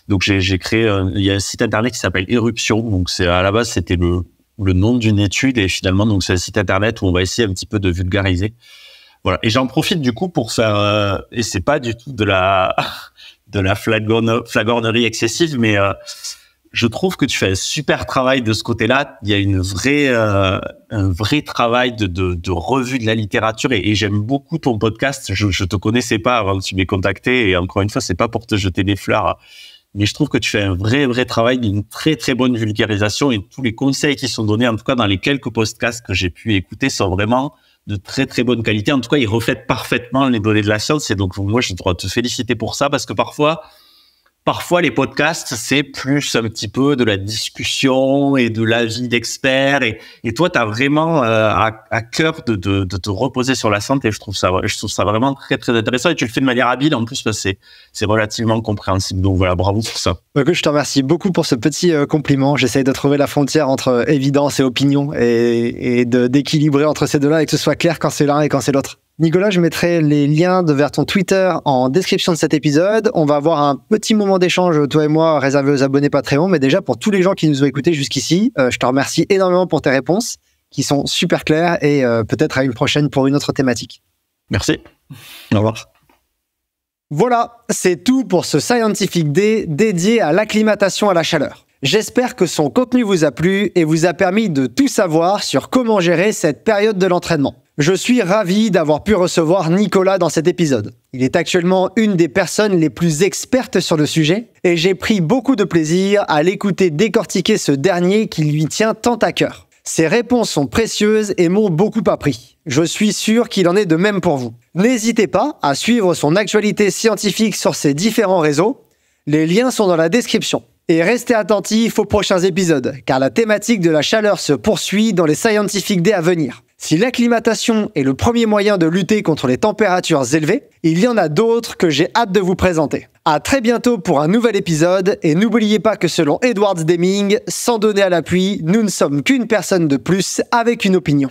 donc j'ai créé il y a un site internet qui s'appelle Éruption. Donc c'est à la base c'était le nom d'une étude et finalement donc c'est un site internet où on va essayer un petit peu de vulgariser. Voilà. Et j'en profite du coup pour faire et c'est pas du tout de la flagornerie excessive, mais je trouve que tu fais un super travail de ce côté-là. Il y a un vrai travail de revue de la littérature et j'aime beaucoup ton podcast. Je te connaissais pas avant que tu m'aies contacté et encore une fois, c'est pas pour te jeter des fleurs, mais je trouve que tu fais un vrai travail d'une très très bonne vulgarisation et tous les conseils qui sont donnés, en tout cas dans les quelques podcasts que j'ai pu écouter, sont vraiment de très très bonne qualité. En tout cas, ils reflètent parfaitement les données de la science et donc moi, je dois te féliciter pour ça parce que parfois les podcasts, c'est plus un petit peu de la discussion et de l'avis d'experts. Et toi, tu as vraiment à cœur de te reposer sur la science et je trouve ça vraiment très, très intéressant. Et tu le fais de manière habile en plus, parce que c'est relativement compréhensible. Donc voilà, bravo pour ça. Écoute, je te remercie beaucoup pour ce petit compliment. J'essaye de trouver la frontière entre évidence et opinion et d'équilibrer entre ces deux-là et que ce soit clair quand c'est l'un et quand c'est l'autre. Nicolas, je mettrai les liens vers ton Twitter en description de cet épisode. On va avoir un petit moment d'échange, toi et moi, réservé aux abonnés Patreon. Mais déjà, pour tous les gens qui nous ont écoutés jusqu'ici, je te remercie énormément pour tes réponses qui sont super claires et peut-être à une prochaine pour une autre thématique. Merci. Au revoir. Voilà, c'est tout pour ce Scientific Day dédié à l'acclimatation à la chaleur. J'espère que son contenu vous a plu et vous a permis de tout savoir sur comment gérer cette période de l'entraînement. Je suis ravi d'avoir pu recevoir Nicolas dans cet épisode. Il est actuellement une des personnes les plus expertes sur le sujet et j'ai pris beaucoup de plaisir à l'écouter décortiquer ce dernier qui lui tient tant à cœur. Ses réponses sont précieuses et m'ont beaucoup appris. Je suis sûr qu'il en est de même pour vous. N'hésitez pas à suivre son actualité scientifique sur ses différents réseaux. Les liens sont dans la description. Et restez attentifs aux prochains épisodes, car la thématique de la chaleur se poursuit dans les Scientific Days à venir. Si l'acclimatation est le premier moyen de lutter contre les températures élevées, il y en a d'autres que j'ai hâte de vous présenter. À très bientôt pour un nouvel épisode, et n'oubliez pas que selon Edwards Deming, sans donner à l'appui, nous ne sommes qu'une personne de plus avec une opinion.